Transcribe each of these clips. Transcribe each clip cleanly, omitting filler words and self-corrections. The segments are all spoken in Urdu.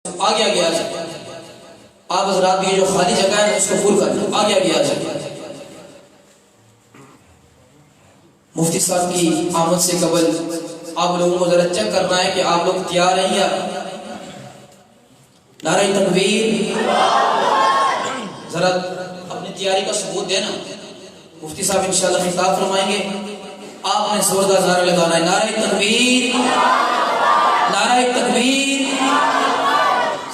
آگے آگے آ جائے. آپ حضرات کی جو خالی جگہ ہے اس کو فل کر دیں. آگے آگے آ جائے. مفتی صاحب کی آمد سے قبل آپ لوگوں کو ذرا چیک کرنا ہے کہ آپ لوگ تیار ہیں یا نعرہ تکبیر. ذرا اپنی تیاری کا ثبوت دینا. مفتی صاحب انشاءاللہ خطاب فرمائیں گے, آپ نے زوردار نعرہ لگانا ہے. نعرہ تکبیر, نعرہ تکبیر.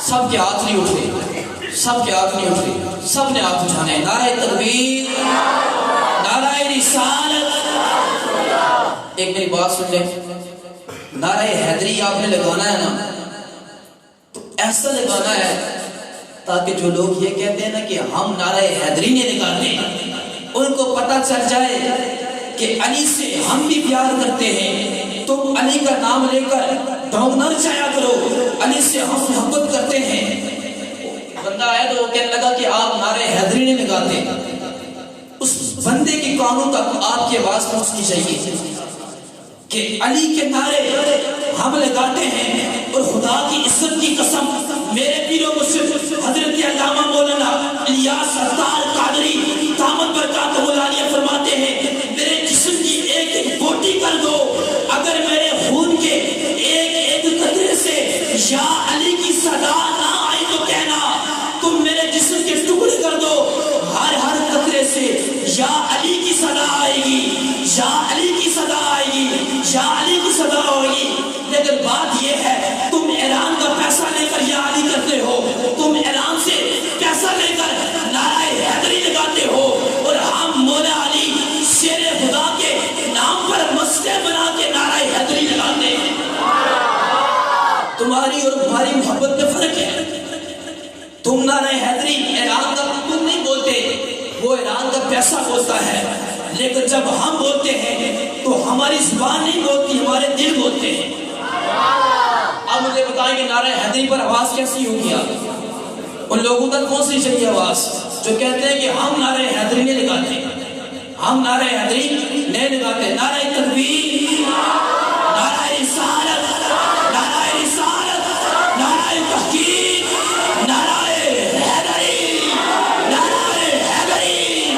سب کے ہاتھ نہیں اٹھ رہے, سب کے ہاتھ نہیں اٹھ رہے, سب نے ہاتھ اٹھانے ہیں. نعرہ تکبیر, نعرہ رسالت. ایک میری بات سن لیں, نعرہ حیدری آپ نے لگانا ہے نا, تو ایسا لگانا ہے تاکہ جو لوگ یہ کہتے ہیں نا کہ ہم نعرہ حیدری نہیں لگاتے, ان کو پتہ چل جائے کہ علی سے ہم بھی پیار کرتے ہیں. تم علی کا نام لے کر ڈھونگنا چاہیا کرو, علی سے ہم محبت کرتے ہیں. بندہ آیا تو وہ کہنے لگا کہ آپ نعرہ حیدری نہیں لگاتے. اس بندے کی کانوں تک آپ کی آواز پہنچنی چاہیے کہ علی کے نعرے ہم لگاتے ہیں. اور خدا کی عزت کی قسم, میرے پیر و مرشد حضرت علامہ مولانا الیاس ستار قادری دامت برکاتہ العالیہ فرماتے ہیں, میرے جسم کی ایک ایک بوٹی کر دو, اگر میرے خون کے ایک ایک قطرے سے یا علی کی صدا نہ آئی تو کہنا, تم میرے جسم کے ٹکڑے کر دو, ہر ہر قطرے سے یا علی کی صدا آئے گی, یا علی کی صدا آئے گی, یا علی کی صدا آئے گی. لیکن بات یہ ہے, تم اعلان کا پیسہ لے کر یا علی کرتے ہو, تم اعلان سے پیسہ لے کر نعرہ حیدری لگاتے ہو, اور ہم مولا علی شیر خدا کے نام پر مسجد بنا کے نعرہ حیدری لگاتے ہیں. تمہاری اور ہماری محبت میں فرق ہے. تم نعرہ حیدری اعلان کا تم نہیں بولتے, وہ اعلان کا پیسہ بولتا ہے. لیکن جب ہم بولتے ہیں تو ہماری زبان نہیں بولتی, ہمارے دل بولتے ہیں. اب مجھے بتائیں کہ نعرہ حیدری پر آواز کیسی ہوگی؟ ان لوگوں تک پہنچنی چاہیے آواز جو کہتے ہیں کہ ہم نعرہ حیدری نہیں لگاتے, ہم نعرہ حیدری نہیں لگاتے. نعرہ تکبیر, نعرہ رسالت, نعرہ رسالت, نعرہ تحقیق, نعرہ حیدری, نعرہ حیدری,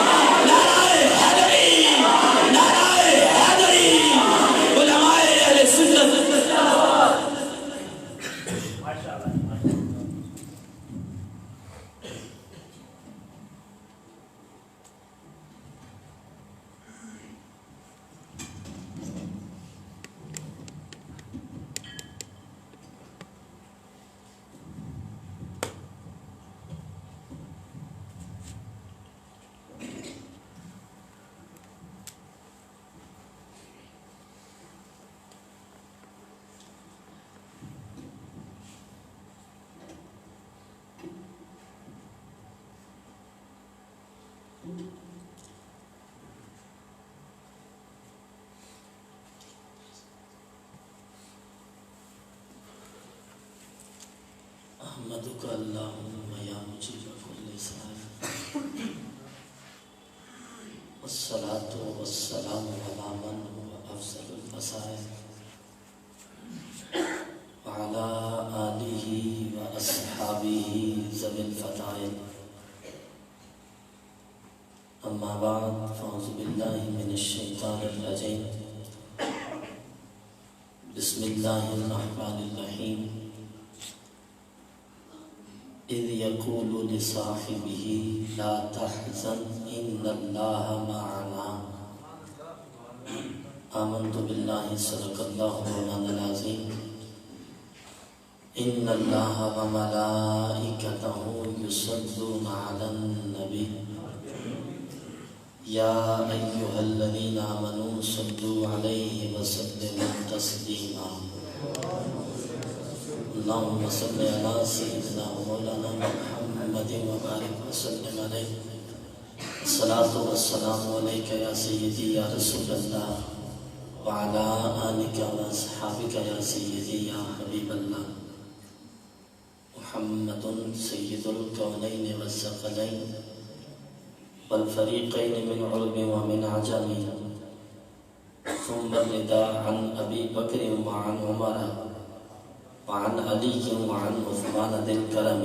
نعرہ حیدری, نعرہ حیدری. علماء اہل سنت. احمدک اللہم یا مجیب کل سائل, والصلاة والسلام علی من هو افضل البصائر, وعلی آلہ واصحابہ ذوی الفضائل. اما بعد, فاعوذ باللہ من الشیطان الرجیم. بسم اللہ الرحمن الرحیم. اذ یقول لصاحبہ لا تحزن ان اللہ معنا. آمنت باللہ صدق اللہ مولانا العظیم. ان اللہ وملائکتہ یصلون علی النبی یا ایہا الذین آمنوا صلوا علیہ وسلموا تسلیما. اللهم صل على سيدنا مولانا محمد وبارك وسلم عليه. الصلاة والسلام عليك يا سيدي يا رسول الله, وعلى آلك وأصحابك يا سيدي يا حبيب الله. محمد سيد الكونين والثقلين والفريقين من عرب ومن عجم. ثم النداء عن أبي بكر وعن عمر وعن علی وعن عثمان ذی الکرم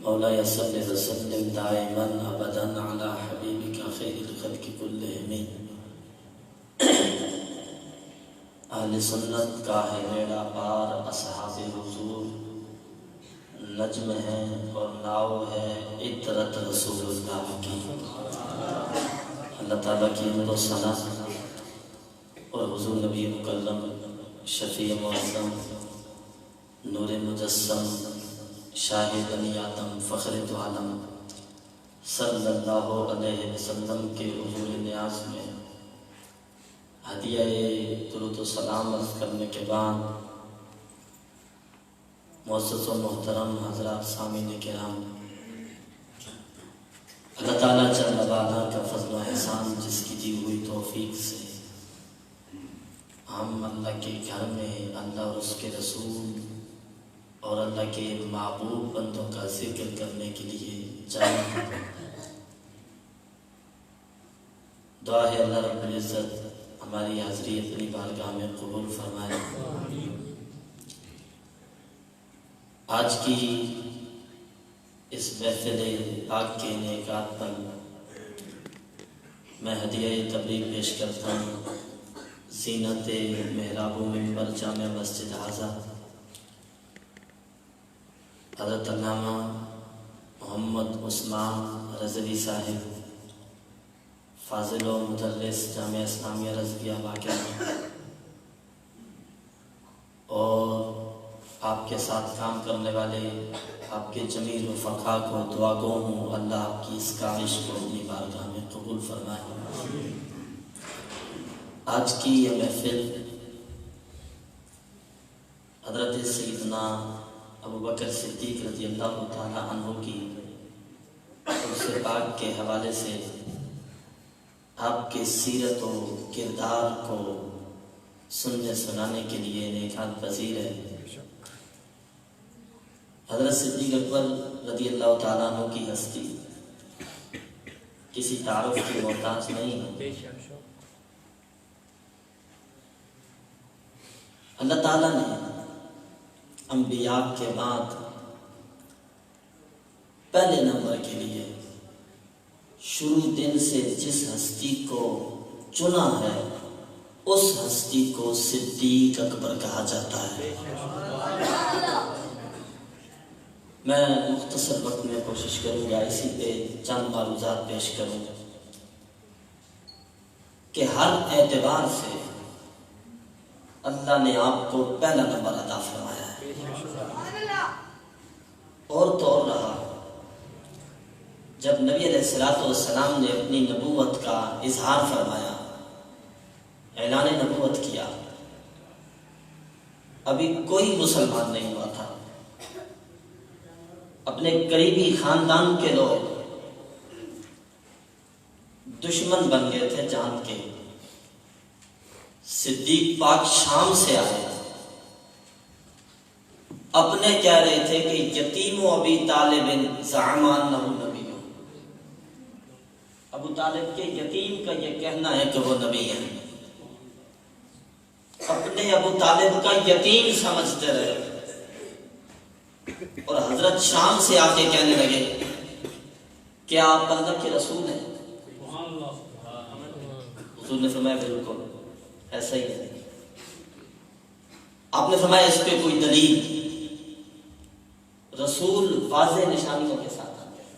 مولاي صل وسلم دائما ابدا على حبیبک خیر الخلق کلہم۔ اہل سنت کا ہے بیڑا پار، اصحاب حضور نجم ہے اور ناؤ ہے عطرت رسول اللہ کی۔ اللہ تعالیٰ کی حمد و ثنا اور حضور نبی مکرم شفیع معظم نور مجسم شاہ بنی آدم فخر دو عالم صلی اللہ علیہ وسلم کے حضور نیاز میں ہدیہ درود و سلام عرض کرنے کے بعد معزز و محترم حضرات سامعین کرام، اللہ تعالیٰ جل وعلا کا فضل و احسان جس کی دی ہوئی توفیق سے ہم اللہ کے گھر میں اللہ اور اس کے رسول اور اللہ کے محبوب بندوں کا ذکر کرنے کے لیے جائیں۔ دعا ہے اللہ رب العزت ہماری حاضری اپنی بارگاہ میں قبول فرمائے۔ آج کی اس محفل پاک کے انعقاد پر میں ہدیہ تبریک پیش کرتا ہوں زینت محراب و منبر جامع مسجد حاضہ حضرت علامہ محمد عثمان رضوی صاحب، فاضل و مدرس جامعہ اسلامیہ رضویہ واقع، اور آپ کے ساتھ کام کرنے والے آپ کے جمیل رفقا کو دعا گو ہوں اللہ آپ کی اس کاوش کو اپنی بارگاہ میں قبول فرمائے۔ آج کی یہ محفل حضرت سیدنا ابو بکر صدیق رضی اللہ تعالیٰ عنہ کی عرص پاک کے حوالے سے آپ کے سیرت و کردار کو سننے سنانے کے لیے انعقاد پذیر ہے۔ حضرت صدیق اکبر رضی اللہ تعالیٰ عنہ کی ہستی کسی تعارف کی محتاج نہیں ہے۔ اللہ تعالیٰ نے انبیاء کے بعد پہلے نمبر کے لیے شروع دن سے جس ہستی کو چنا ہے اس ہستی کو صدیق اکبر کہا جاتا ہے۔ میں مختصر وقت میں کوشش کروں گا اسی پہ چند معروضات پیش کروں گا کہ ہر اعتبار سے اللہ نے آپ کو پہلا نمبر عطا فرمایا ہے، اور تو اور رہا جب نبی علیہ السلام نے اپنی نبوت کا اظہار فرمایا، اعلان نبوت کیا، ابھی کوئی مسلمان نہیں ہوا تھا، اپنے قریبی خاندان کے لوگ دشمن بن گئے تھے جان کے۔ صدیق پاک شام سے آئے، اپنے کہہ رہے تھے کہ یتیم و ابی طالب زعما انہ نبی، ابو طالب کے یتیم کا یہ کہنا ہے کہ وہ نبی ہے، اپنے ابو طالب کا یتیم سمجھتے رہے، اور حضرت شام سے آ کے کہنے لگے کہ آپ اللہ کے رسول ہیں۔ حضور نے فرمایا بالکل ایسا ہی ہے۔ آپ نے فرمایا اس پہ کوئی دلیل؟ رسول واضح نشانیوں کے ساتھ آتے ہیں،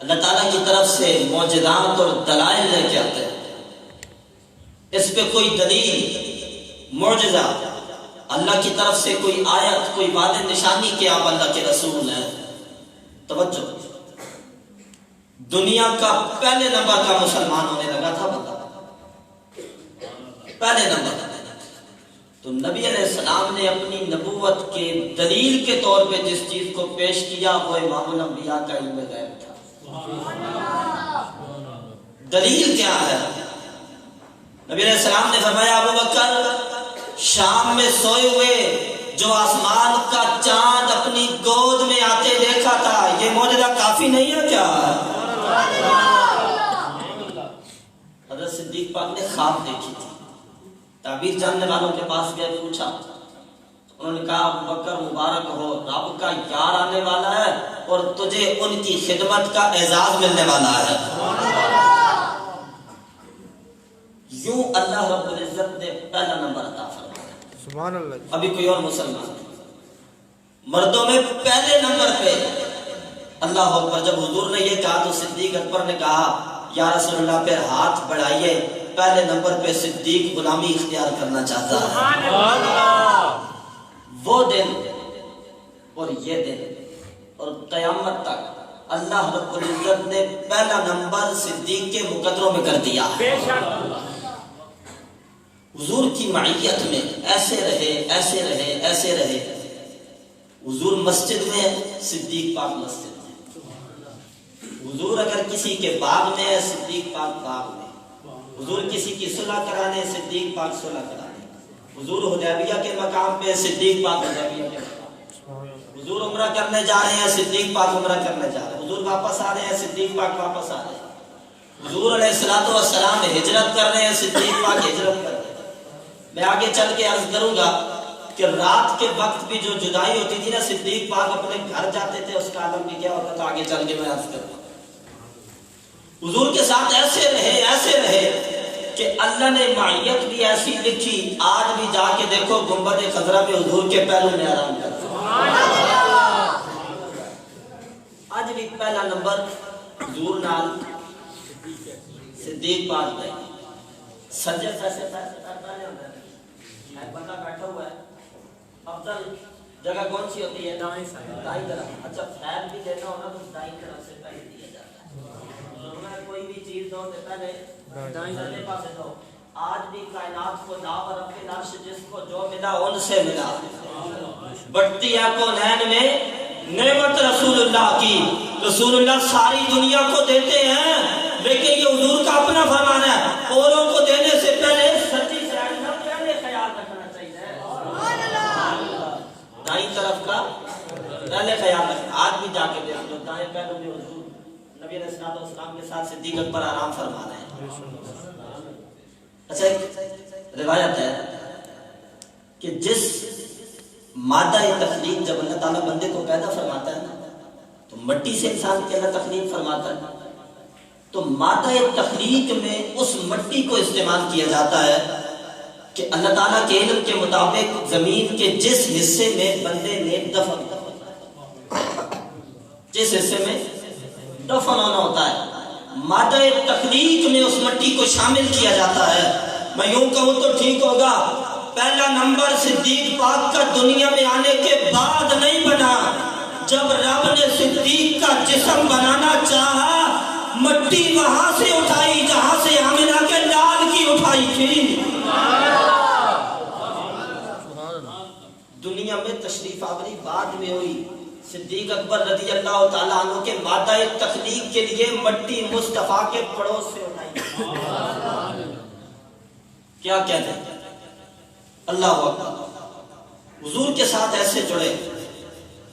اللہ تعالیٰ کی طرف سے معجزات اور دلائل لے کے آتے ہیں، اس پہ کوئی دلیل معجزہ اللہ کی طرف سے کوئی آیت کوئی واضح نشانی کہ آپ اللہ کے رسول ہیں؟ توجہ، دنیا کا پہلے نمبر کا مسلمان ہونے لگا تھا بندہ، پہلے نمبر۔ تو نبی علیہ السلام نے اپنی نبوت کے دلیل کے طور پہ جس چیز کو پیش کیا وہ امام الانبیاء کا علم غیب تھا۔ دلیل کیا ہے؟ نبی علیہ السلام نے فرمایا ابو بکر شام میں سوئے ہوئے جو آسمان کا چاند اپنی گود میں آتے دیکھا تھا، یہ معجزہ کافی نہیں ہے کیا؟ حضرت صدیق پاک نے خواب دیکھی تھی، تعبیر جاننے والوں کے پاس گئے، پوچھا، انہوں نے کہا ابو بکر مبارک ہو، رب کا یار آنے والا ہے اور تجھے ان کی خدمت کا اعزاز ملنے والا ہے۔ یوں اللہ رب العزت نے پہلا نمبر عطا فرمایا۔ سبحان اللہ۔ ابھی کوئی اور مسلمان مردوں میں پہلے نمبر پہ اللہ اکبر، جب حضور نے یہ کہا تو صدیق اکبر نے کہا یا رسول اللہ پھر ہاتھ بڑھائیے، پہلے نمبر پہ صدیق غلامی اختیار کرنا چاہتا ہے۔ وہ دن اور یہ دن اور قیامت تک اللہ رب العزت نے پہلا نمبر صدیق کے مقدروں میں کر دیا۔ حضور کی معیت میں ایسے رہے ایسے رہے ایسے رہے۔ حضور مسجد میں، صدیق پاک مسجد میں۔ حضور اگر کسی کے باغ میں ہے، صدیق پاک باغ میں۔ حضور کسی کی صلح کرانے، صدیق پاک صلح کرانے۔ حضور حدیبیہ کے مقام پہ، صدیق پاک حدیبیہ کے مقام۔ حضور عمرہ کرنے جا رہے ہیں، صدیق پاک عمرہ کرنے جا رہے ہیں۔ حضور واپس آ رہے ہیں، صدیق پاک واپس آ رہے ہیں۔ حضور علیہ الصلوۃ والسلام ہجرت کر رہے ہیں، صدیق پاک ہجرت کر رہے ہیں۔ میں آگے چل کے عرض کروں گا کہ رات کے وقت بھی جو جدائی ہوتی تھی نا، صدیق پاک اپنے گھر جاتے تھے، اس کا عالم بھی کیا ہوتا تھا، آگے چل کے میں عرض کروں گا۔ حضور کے ساتھ ایسے رہے کہ اللہ نے معیت بھی ایسی لکھی، آج بھی جا کے دیکھو گنبد خضرا پہ حضور کے پہلو میں آرام کرتے ہیں۔ آج بھی پہلا نمبر حضور نال صدیق پاک ہے۔ سجد ایسے پہلے ہوتا ہے، ایک بندہ بیٹھا ہوا ہے، افضل جگہ کون سی ہوتی ہے؟ دائیں طرف۔ اچھا خیر بھی دینا ہونا تو دائیں طرف سے پہلے دیا جاتا ہے۔ کوئی بھی چیز دو تو پہلے دائیں پاس دو۔ آج بھی کائنات کو لا اور رب العرش جس کو جو ملا ان سے ملا۔ بڑھتی ہے کونین میں نعمت رسول اللہ کی۔ رسول اللہ ساری دنیا کو دیتے ہیں، لیکن یہ حضور کا اپنا فرمان ہے، اوروں کو دینے سے پہلے سچی سیاحت کا پہلے خیال رکھنا چاہیے۔ دائیں طرف کا پہلے خیال رکھنا۔ آج بھی جا کے دیکھ لو، دائیں پہلو میں حضور نبی علیہ الصلوۃ والسلام کے ساتھ صدیق اکبر آرام فرما رہے ہیں۔ اچھا ایک روایت ہے کہ جس مادہ تخلیق جب اللہ تعالیٰ بندے کو پیدا فرماتا ہے نا، تو مٹی سے انسان کے اللہ تخلیق فرماتا ہے، تو مادہ تخلیق میں اس مٹی کو استعمال کیا جاتا ہے کہ اللہ تعالیٰ کے علم کے مطابق زمین کے جس حصے میں بندے نے دفن ہونا ہوتا ہے، مادہ تخلیق میں اس مٹی کو شامل کیا جاتا ہے۔ میں یوں کہوں تو ٹھیک ہوگا، پہلا نمبر صدیق پاک کا دنیا میں آنے کے بعد نہیں بنا۔ جب رب نے صدیق کا جسم بنانا چاہا، مٹی وہاں سے اٹھائی جہاں سے آمنہ کے لال کی اٹھائی تھی۔ دنیا میں تشریف آوری بعد میں ہوئی۔ صدیق اکبر رضی اللہ تعالیٰ عنہ کے مادہ تخلیق کے لیے مٹی مصطفیٰ کے پڑوس سے اٹھائی۔ کیا کہتے ہیں؟ اللہ اکبر۔ حضور کے ساتھ ایسے جڑے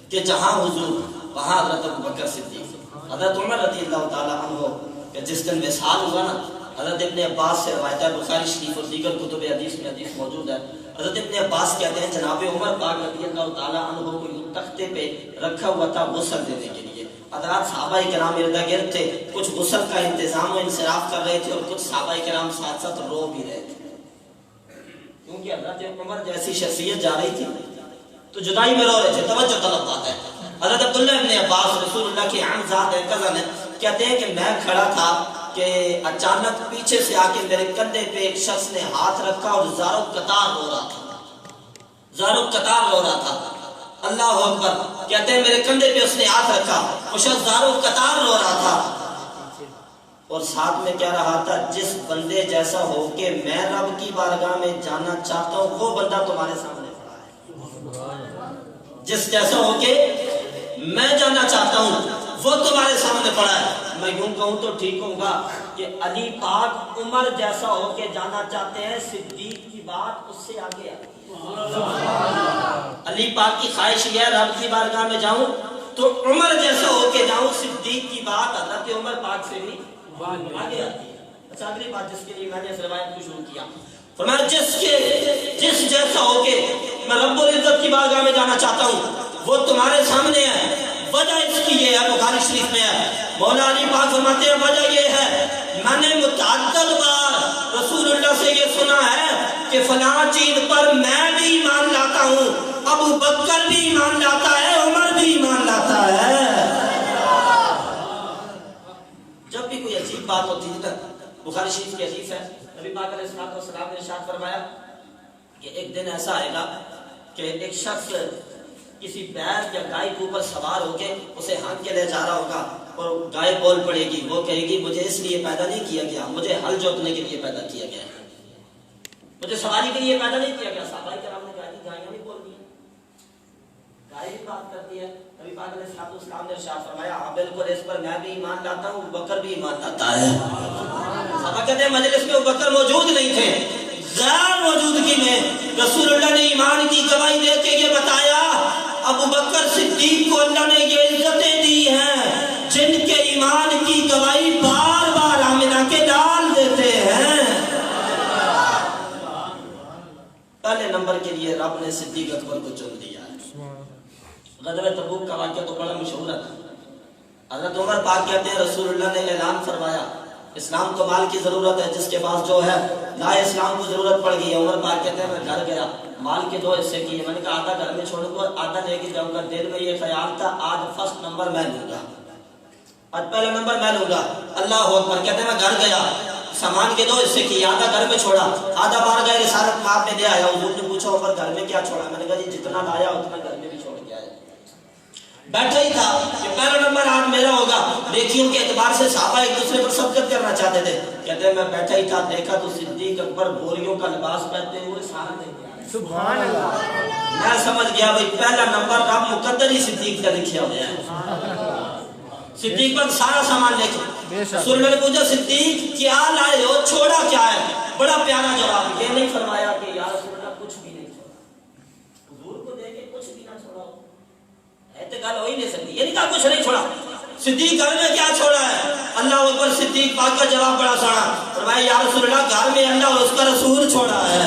کہ جہاں حضور وہاں حضرت ابوبکر صدیق، حضرت عمر رضی اللہ تعالیٰ عنہ کہ جس دن وصال ہوا نا، حضرت ابن عباس سے روایت ہے، بخاری شریف اور دیگر کتب حدیث میں حدیث موجود ہے۔ حضرت ابن عباس کہتے ہیں جناب عمر پاک رضی اللہ تعالیٰ عنہ کو تختے پہ رکھا ہوا تھا غسل دینے کے لیے۔ حضرات صحابہ کرام ارد گرد تھے، کچھ غسل کا انتظام و انصراف کر رہے تھے اور کچھ صحابہ کرام ساتھ ساتھ رو بھی رہے تھے، کیونکہ حضرت عمر جیسی شخصیت جا رہی تھی تو جدائی میں رو رہے تھے۔ توجہ طلب بات ہے۔ حضرت عبداللہ ابن عباس رسول اللہ کی عام ذات ہے، کزن ہے، کہتے ہیں کہ میں کھڑا تھا کہ اچانک پیچھے سے آ کے میرے کندھے پہ ایک شخص نے ہاتھ رکھا اور زارو قطار رو رہا تھا۔ اللہ اکبر۔ کہتے ہیں میرے کندھے پہ اس نے ہاتھ رکھا، وہ شخص زارو قطار رو رہا تھا اور ساتھ میں کہہ رہا تھا جس بندے جیسا ہو کہ میں رب کی بارگاہ میں جانا چاہتا ہوں وہ بندہ تمہارے سامنے کھڑا ہے۔ جس جیسا ہو کہ میں جانا چاہتا ہوں وہ تمہارے سامنے پڑا ہے۔ میں یوں کہوں تو ٹھیک ہوگا کہ علی پاک عمر جیسا ہو کے جانا چاہتے ہیں، صدیق کی بات اس سے آگے آتی ہے۔ علی پاک کی خواہش یہ ہے رب کی بارگاہ میں جاؤں تو عمر جیسا ہو کے جاؤں، صدیق کی بات حضرت عمر پاک سے بھی آگے آتی ہے۔ اچھا اگلی بات جس کے لیے میں نے اس روایت کو شروع کیا، فرمایا جس جیسا ہو کے میں رب العزت کی بارگاہ میں جانا چاہتا ہوں وہ تمہارے سامنے ہے. وجہ اس کی یہ ہے، بخاری شریف میں ہے، مولا علی پاک فرماتے ہیں وجہ یہ ہے میں نے متعدد بار رسول اللہ سے یہ سنا ہے کہ فلاں چیز پر میں بھی ایمان لاتا ہوں، ابو بکر بھی ایمان لاتا ہے، عمر بھی ایمان لاتا ہے. جب بھی کوئی عجیب بات ہوتی ہے نا، بخاری شریف کی حدیث ہے، نبی پاک علیہ السلام نے ارشاد فرمایا کہ ایک دن ایسا آئے گا کہ ایک شخص کسی بیل یا گائے کے اوپر سوار ہو کے اسے ہانک کے لے جا رہا ہوگا اور گائے بول پڑے گی، وہ کہے گی مجھے اس لیے پیدا نہیں کیا گیا، مجھے ہل جوتنے کے لیے پیدا کیا گیا ہے، مجھے سواری کے لیے پیدا نہیں کیا گیا. صحابہ کرام نے کہا کہ گائیاں بھی بول رہی ہیں، گائے بھی بات کرتی ہے. نبی پاک علیہ السلام نے ارشاد فرمایا ہاں بالکل اس پر میں بھی ایمان لاتا ہوں، بکر بھی ایمان لاتا ہے. صحابہ کہتے ہیں مجلس میں بکر موجود نہیں تھے، غیر موجودگی میں رسول اللہ نے ایمان کی گواہی دے کے یہ بتایا ابو بکر صدیق کو اللہ نے یہ عزتیں دی ہیں جن کے ایمان کی گواہی بار بار آمنہ کے ڈال دیتے ہیں. پہلے نمبر کے لیے رب نے صدیق اکبر کو چن لیا ہے. غزوہ تبوک کا واقعہ تو بڑا مشہور ہے. حضرت عمر پاک کہتے ہیں رسول اللہ نے اعلان فرمایا اسلام کو مال کی ضرورت ہے، جس کے پاس جو ہے لا اسلام کو ضرورت پڑ گئی ہے. عمر پاک کہتے ہیں میں گھر گیا، مال کے 2 حصے کیے، میں نے کہا آدھا گھر میں چھوڑوں گا آدھا لے کے جاؤں گا. دل میں یہ خیال تھا آج فرسٹ نمبر میں لوں گا، آج پہلا نمبر میں لوں گا. اللہ اکبر. کہتے ہیں میں گھر گیا، سامان کے 2 حصے کیے، آدھا گھر میں چھوڑا، آدھا باہر گئے رسالت مار میں لے آیا. حضور نے پوچھا عمر گھر میں کیا چھوڑا؟ میں نے کہا جی جتنا لایا اتنا گھر میں بھی چھوڑ کے آیا. بیٹھا ہی تھا کہ پہلا نمبر آج میرا ہوگا. نیکیوں کے اعتبار سے صحابہ ایک دوسرے پر سبقت کرنا چاہتے تھے. کہتے ہیں میں بیٹھا ہی تھا، دیکھا تو صدیق اکبر بوریوں کا لباس پہنتے ہوئے سارا دے گیا. سبحان اللہ. میں سمجھ گیا بھائی پہلا نمبر رب مقدر ہی صدیق کا لکھا ہوا ہے. صدیق پر سارا سامان لے کے رسول اللہ نے پوچھا صدیق کیا لائے ہو، چھوڑا کیا ہے؟ بڑا پیارا جواب. یہ نہیں فرمایا کہ یا رسول اللہ کچھ بھی نہیں چھوڑا، حضور کو دے کے کچھ بھی نہ چھوڑا ہو، تو گل ہو ہی نہیں سکتی. یہ نہیں کہا کچھ نہیں چھوڑا. صدیق گھر میں کیا چھوڑا ہے؟ اللہ اکبر. صدیق پاک کا جواب بڑا سارا. فرمایا یا رسول اللہ گھر میں اللہ اور اس کا رسول چھوڑا ہے.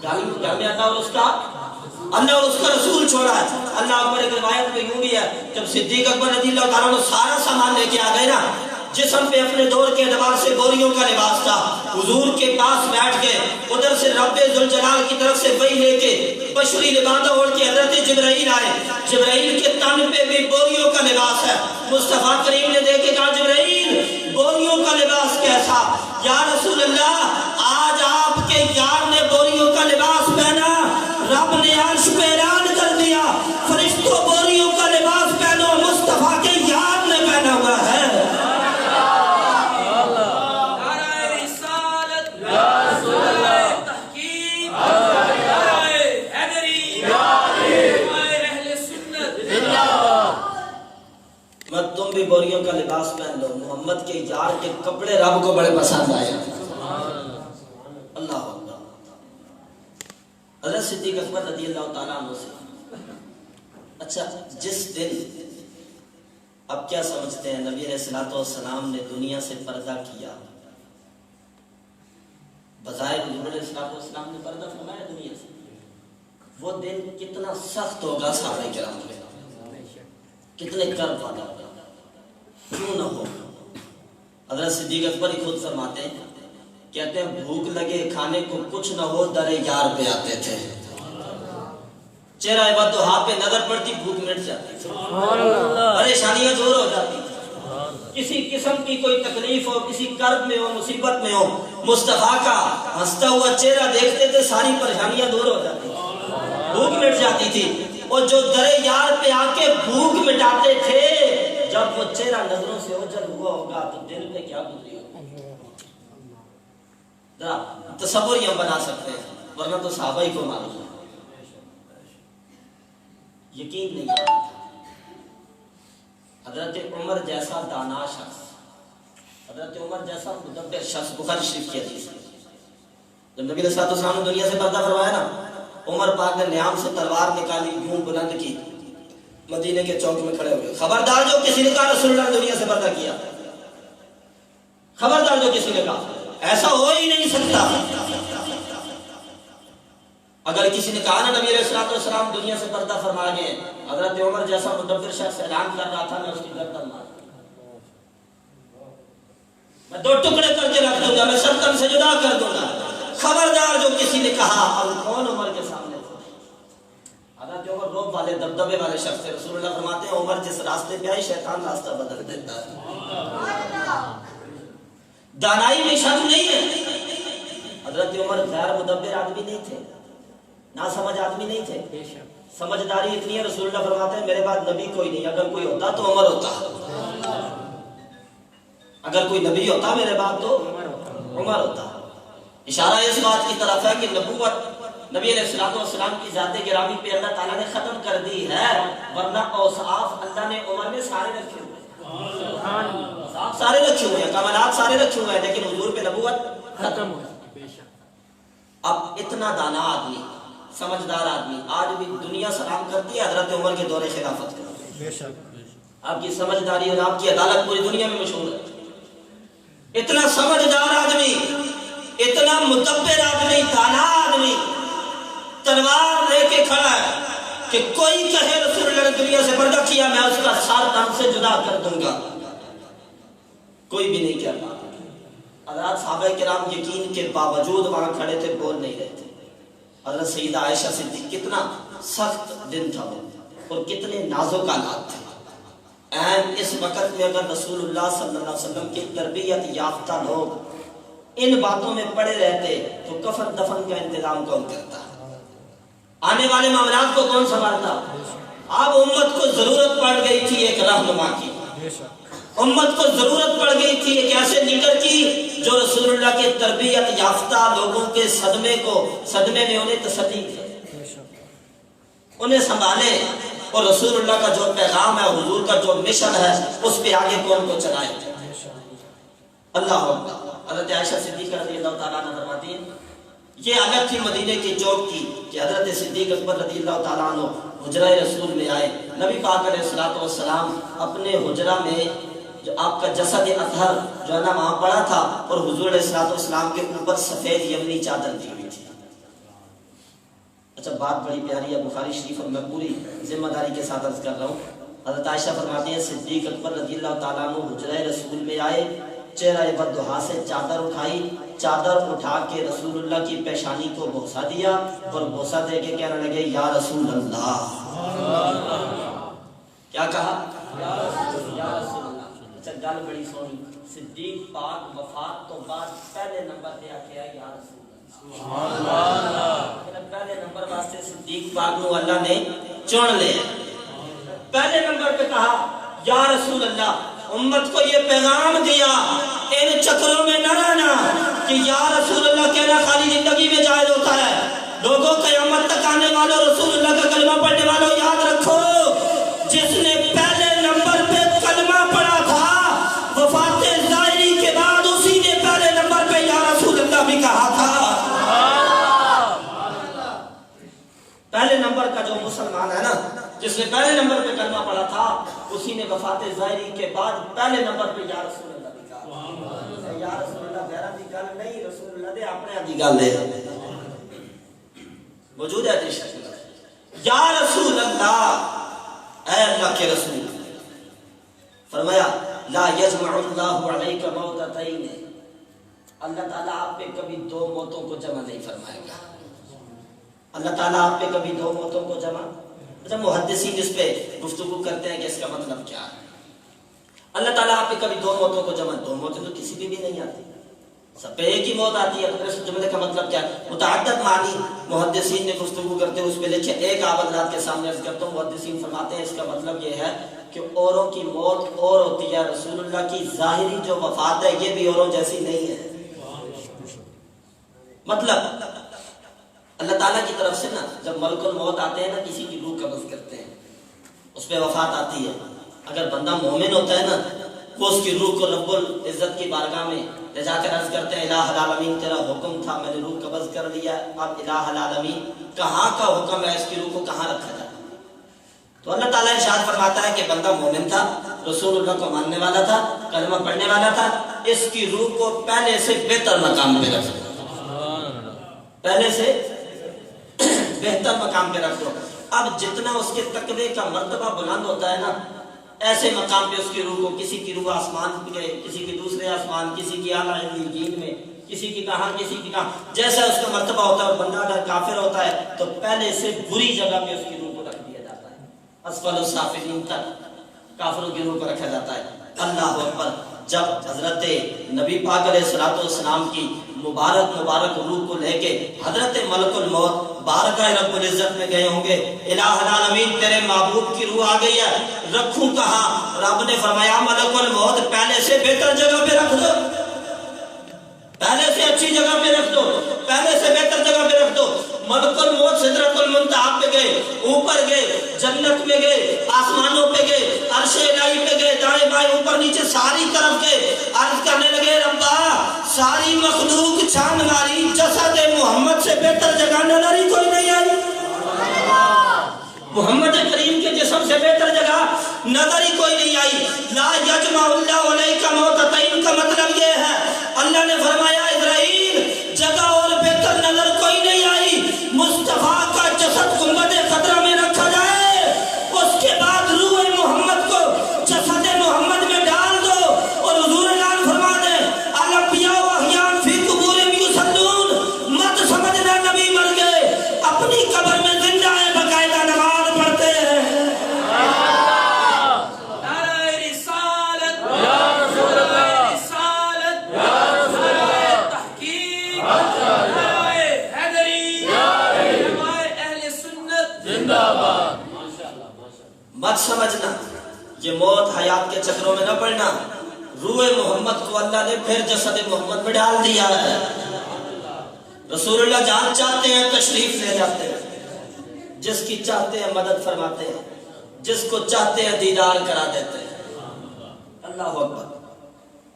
گھر میں اللہ اور اس کا رسول چھوڑا ہے. اللہ اکبر. ایک روایت میں یوں بھی ہے جب صدیق اکبر رضی اللہ تعالیٰ عنہ سارا سامان لے کے آ گئے نا، جسم پہ اپنے دور کے اعتبار سے بوریوں کا لباس تھا، حضور کے پاس بیٹھ کے ادھر سے رب ذوالجلال کی طرف سے وحی لے کے بشری لبادہ اوڑھ کے حضرت جبرائیل آئے. جبرائیل کے تن پہ بھی بوریوں کا لباس ہے. مصطفیٰ کریم نے دیکھ کے کہا جبرائیل بوریوں کا لباس کیسا؟ یا رسول اللہ آج آپ کے یار نے بوریوں کا لباس پہنا، رب نے عرش پہ اعلان کر دیا فرشتوں بوریوں کا لباس پہنو، مصطفیٰ کے یار نے پہنا ہوا ہے. میں تم بھی بوریوں کا لباس پہن لو. محمد کے یار کے کپڑے رب کو بڑے پسند آئے. اللہ اکبر. حضرت صدیق اکبر رضی اللہ تعالیٰ عنہ سے اچھا جس دن اب کیا سمجھتے ہیں نبی علیہ الصلوۃ والسلام نے دنیا سے پردہ کیا، بظاہر حضور علیہ الصلوۃ والسلام نے پردہ فرمایا دنیا سے، وہ دن کتنا سخت ہوگا صحابہ کرام کے، کتنے کرب والا ہوگا. کیوں نہ ہو. حضرت صدیق اکبر ہی خود فرماتے ہیں، کہتے ہیں بھوک لگے کھانے کو کچھ نہ ہو در یار پہ آتے تھے. چہرہ بدوحا پہ نظر پڑتی بھوک مٹ جاتی، پریشانیاں دور ہو جاتی. کسی قسم کی کوئی تکلیف ہو، کسی کرب میں ہو، مصیبت میں ہو، مصطفیٰ کا ہنستا ہوا چہرہ دیکھتے تھے ساری پریشانیاں دور ہو جاتی، بھوک مٹ جاتی تھی. اور جو در یار پہ آ کے بھوک مٹاتے تھے، جب وہ چہرہ نظروں سے اوجھل ہوا ہوگا تو دل پہ کیا گزری ہوگی. تصور ہی ہم بنا سکتے ہیں، ورنہ تو صحابہ ہی کو معلوم ہے. یقین نہیں ہے. حضرت عمر جیسا دانا شخص، حضرت عمر جیسا مدبر شخص، بخاری شریف کی حدیث ہے. جب نبی صلی اللہ علیہ وسلم نے دنیا سے پردہ فرمایا نا، عمر پاک نے نیام سے تلوار نکالی، یوں بلند کی، مدینے کے چوک میں کھڑے ہوئے. خبردار جو کسی نے کہا رسول اللہ نے دنیا سے پردہ کیا، خبردار جو کسی نے کہا ایسا ہو ہی نہیں سکتا۔ اگر کسی نے کہا نا نبی علیہ السلام دنیا سے پردہ فرما گئے، حضرت عمر جیسا مدبر شخص اعلان کر رہا تھا، میں اس کی گردن مار میں 2 ٹکڑے کر کے رکھ دوں گا، میں سب تن سے جدا کر دوں گا۔ خبردار جو کسی نے کہا، اب کون عمر کے سامنے تھا؟ حضرت عمر روب والے دبدبے والے شخص تھے۔ رسول اللہ فرماتے ہیں عمر جس راستے پہ آئی شیطان راستہ بدل دیتا ہے۔ دانائی میں شک نہیں ہے۔ حضرت عمر غیر مدبر آدمی نہیں تھے، نہ سمجھ آدمی نہیں تھے، سمجھداری اتنی ہے۔ رسول اللہ فرماتے ہیں میرے بعد نبی کوئی نہیں، اگر کوئی ہوتا تو عمر ہوتا، اگر کوئی نبی ہوتا میرے بعد تو عمر ہوتا۔ اشارہ اس بات کی طرف ہے کہ نبوت نبی علیہ السلام کی ذات گرامی پہ اللہ تعالیٰ نے ختم کر دی ہے، ورنہ اوصاف اللہ نے عمر میں سارے رکھے ہوئے ہیں، سارے رکھے ہوئے ہیں، کمالات سارے رکھے ہوئے ہیں، لیکن حضور پہ نبوت ختم ہوئی۔ اب اتنا دانا آدمی، سمجھدار آدمی آج بھی دنیا سلام کرتی ہے حضرت عمر کے دور خلافت کا۔ آپ کی سمجھداری اور آپ کی عدالت پوری دنیا میں مشہور ہے۔ اتنا سمجھدار آدمی، اتنا مدبر آدمی، دانا آدمی تلوار لے کے کھڑا ہے کہ کوئی کہے رسول اللہ نے دنیا سے پردہ کیا، میں اس کا ساتھ تن سے جدا کر دوں گا۔ کوئی بھی نہیں کہہ پاتا۔ حضرات صحابہ کرام یقین کے باوجود وہاں کھڑے تھے، بول نہیں رہے تھے۔ حضرت سیدہ عائشہ صدیق، کتنا سخت دن تھا وہ اور کتنے نازک حالات تھے۔ اس وقت میں اگر رسول اللہ صلی اللہ علیہ وسلم کی تربیت یافتہ لوگ ان باتوں میں پڑے رہتے تو کفن دفن کا انتظام کون کرتا؟ آنے والے معاملات کو کون سنبھالتا؟ اب امت کو ضرورت پڑ گئی تھی ایک رہنما کی، امت کو ضرورت پڑ گئی تھی ایک ایسے لیڈر کی جو رسول اللہ کے تربیت یافتہ لوگوں کے صدمے میں انہیں تسلی دے، انہیں سنبھالے، اور رسول اللہ کا جو پیغام ہے، حضور کا جو مشن ہے، اس پہ آگے کون کو چلائے۔ اللہ اکبر۔ حضرت عائشہ صدیقہ رضی اللہ تعالیٰ عنہ فرماتی ہیں یہ عادت تھی مدینے کے چوک کی کہ حضرت صدیق اکبر رضی اللہ تعالیٰ عنہ حجرہ رسول میں آئے، نبی پاک علیہ السلام اپنے حجرہ میں جو آپ کا جسد اطہر جو ہے نا وہاں پڑا تھا، اور حضور علیہ السلام کے اوپر سفید یمنی چادر دی ہوئی تھی۔ اچھا بات بڑی پیاری ہے، بخاری شریف، اور میں پوری ذمہ داری کے ساتھ عرض کر رہا ہوں۔ حضرت عائشہ فرماتی ہیں صدیق اکبر رضی اللہ تعالیٰ عنہ حجرہ رسول میں آئے، چہرہ بددہا سے چادر اٹھائی، چادر اٹھا کے رسول اللہ کی پیشانی کو بوسہ دیا، اور بوسہ دے کے کہنے لگے یا رسول اللہ۔ کیا کہا؟ یا رسول اللہ۔ اچھا گل بڑی سونی، صدیق پاک وفات تو بعد پہلے نمبر پہ آکے آئے یا رسول اللہ۔ پہلے نمبر واسطے صدیق پاک نو اللہ نے چن لے، پہلے نمبر پہ کہا یا رسول اللہ۔ امت کو یہ پیغام دیا ان چکروں میں نہ رہنا کہ یا رسول اللہ کہنا خالی زندگی میں جائز ہوتا ہے۔ لوگوں قیامت تک آنے والوں رسول اللہ کا کلمہ پڑھنے والوں یاد رکھو، جس نے پہلے نمبر پہ کلمہ پڑھا تھا وفات ظاہری کے بعد اسی نے پہلے نمبر پہ یا رسول اللہ بھی کہا تھا۔ پہلے نمبر کا جو مسلمان ہے نا، جس نے پہلے نمبر پہ کلمہ پڑھا تھا، اسی نے وفات ظاہری کے بعد پہلے نمبر پہ یا رسول اللہ بھی کہا۔ یا رسول اللہ غیرہ دی گل نہیں، رسول اللہ دے اپنے دی گل دے موجود ہے۔ یا رسول اللہ، اے اللہ کے رسول، فرمایا لا یجمع اللہ علیک موتتین، اللہ تعالیٰ آپ پہ کبھی 2 موتوں کو جمع نہیں فرمائے گا۔ اللہ تعالیٰ آپ پہ کبھی 2 موتوں کو جمع، اچھا محدثین اس پہ گفتگو کرتے ہیں کہ اس کا مطلب کیا ہے۔ اللہ تعالیٰ آپ پہ کبھی 2 موتوں کو جمع، 2 موتیں تو کسی بھی نہیں آتی، سب پہ ایک ہی موت آتی ہے۔ اس جملے کا مطلب کیا ہے؟ متعدد معنی محدثین نے گفتگو کرتے ہوئے اس پہ لکھے، ایک آپ حضرات کے سامنے عرض کرتا ہوں۔ محدثین فرماتے ہیں اس کا مطلب یہ ہے کہ اوروں کی موت اور ہوتی ہے، رسول اللہ کی ظاہری جو وفات ہے یہ بھی اوروں جیسی نہیں ہے۔ مطلب اللہ تعالیٰ کی طرف سے نا جب ملک الموت آتے ہیں نا، کسی کی روح قبض کرتے ہیں، اس پہ وفات آتی ہے، اگر بندہ مومن ہوتا ہے نا، وہ اس کی روح کو رب العزت کی بارگاہ میں لے جا کر عرض کرتے ہیں الہ العالمین تیرا حکم تھا، میں نے روح قبض کر لیا، اب الہ العالمین کہاں کا حکم ہے، اس کی روح کو کہاں رکھا جائے؟ تو اللہ تعالیٰ ارشاد فرماتا ہے کہ بندہ مومن تھا، رسول اللہ کو ماننے والا تھا، کلمہ پڑھنے والا تھا، اس کی روح کو پہلے سے بہتر مقام پہ رکھ دو، پہلے سے بہتر مقام پہ رکھ دو۔ اب جتنا اس کے تقوی کا مرتبہ بلند ہوتا ہے نا، ایسے مقام پہ اس کی روح کو، کسی کی روح آسمان پہ، کسی کی دوسرے آسمان، کسی کی اعلیٰ علیین میں، کسی کی کہاں، کسی کی کہاں، جیسا اس کا مرتبہ ہوتا ہے۔ اور بندہ اگر کافر ہوتا ہے تو پہلے سے بری جگہ پہ اس کی روح کو رکھ دیا جاتا ہے، اسفل السافلین تک کافروں کی روح کو رکھا جاتا ہے۔ اللہ اکبر! جب حضرت نبی پاک علیہ الصلوۃ والسلام کی مبارک روح کو لے کے حضرت ملک الموت بارگاہ رب العزت میں گئے ہوں گے، الہ العالمین تیرے محبوب کی روح آ گئی ہے، رکھوں کہاں؟ رب نے فرمایا ملک الموت پہلے سے بہتر جگہ پہ رکھ دو، پہلے سے اچھی جگہ پہ رکھ دو، پہلے سے بہتر جگہ پہ رکھ دو۔ ملک الموت سدرۃ المنتہا پہ گئے، اوپر گئے، جنت میں گئے، آسمانوں پہ گئے، عرش الہی پہ گئے، دائیں بائیں اوپر نیچے ساری طرف گئے، عرض کرنے لگے ربا ساری مخلوق چھان ماری، جسد محمد سے بہتر جگہ نظر ہی کوئی نہیں آئی، محمد کریم کے جسم سے بہتر جگہ نظر ہی کوئی نہیں آئی۔ لا یجمع اللہ علیک موتتین کا مطلب یہ ہے، اللہ نے فرمایا اسرائیل جگہ اور بہتر نظر کوئی نہیں آئی، مصطفیٰ کا جسد گنبد خضرا میں رکھا جائے، اس کے بعد روح محمد کو جسد محمد میں ڈال دو، اور حضور اعلان فرما دے الانبیاء واحیان فی قبورہم یصلون، مت سمجھنا نبی مر گئے، اپنی قبر میں زندہ ہے، باقاعدہ نماز پڑھتے ہیں۔ مت سمجھنا یہ موت حیات کے چکروں میں نہ پڑنا، روح محمد کو اللہ نے پھر جسد محمد میں ڈال دیا ہے۔ رسول اللہ جان چاہتے ہیں تشریف لے جاتے ہیں، جس کی چاہتے ہیں مدد فرماتے ہیں، جس کو چاہتے ہیں دیدار کرا دیتے ہیں۔ اللہ اکبر!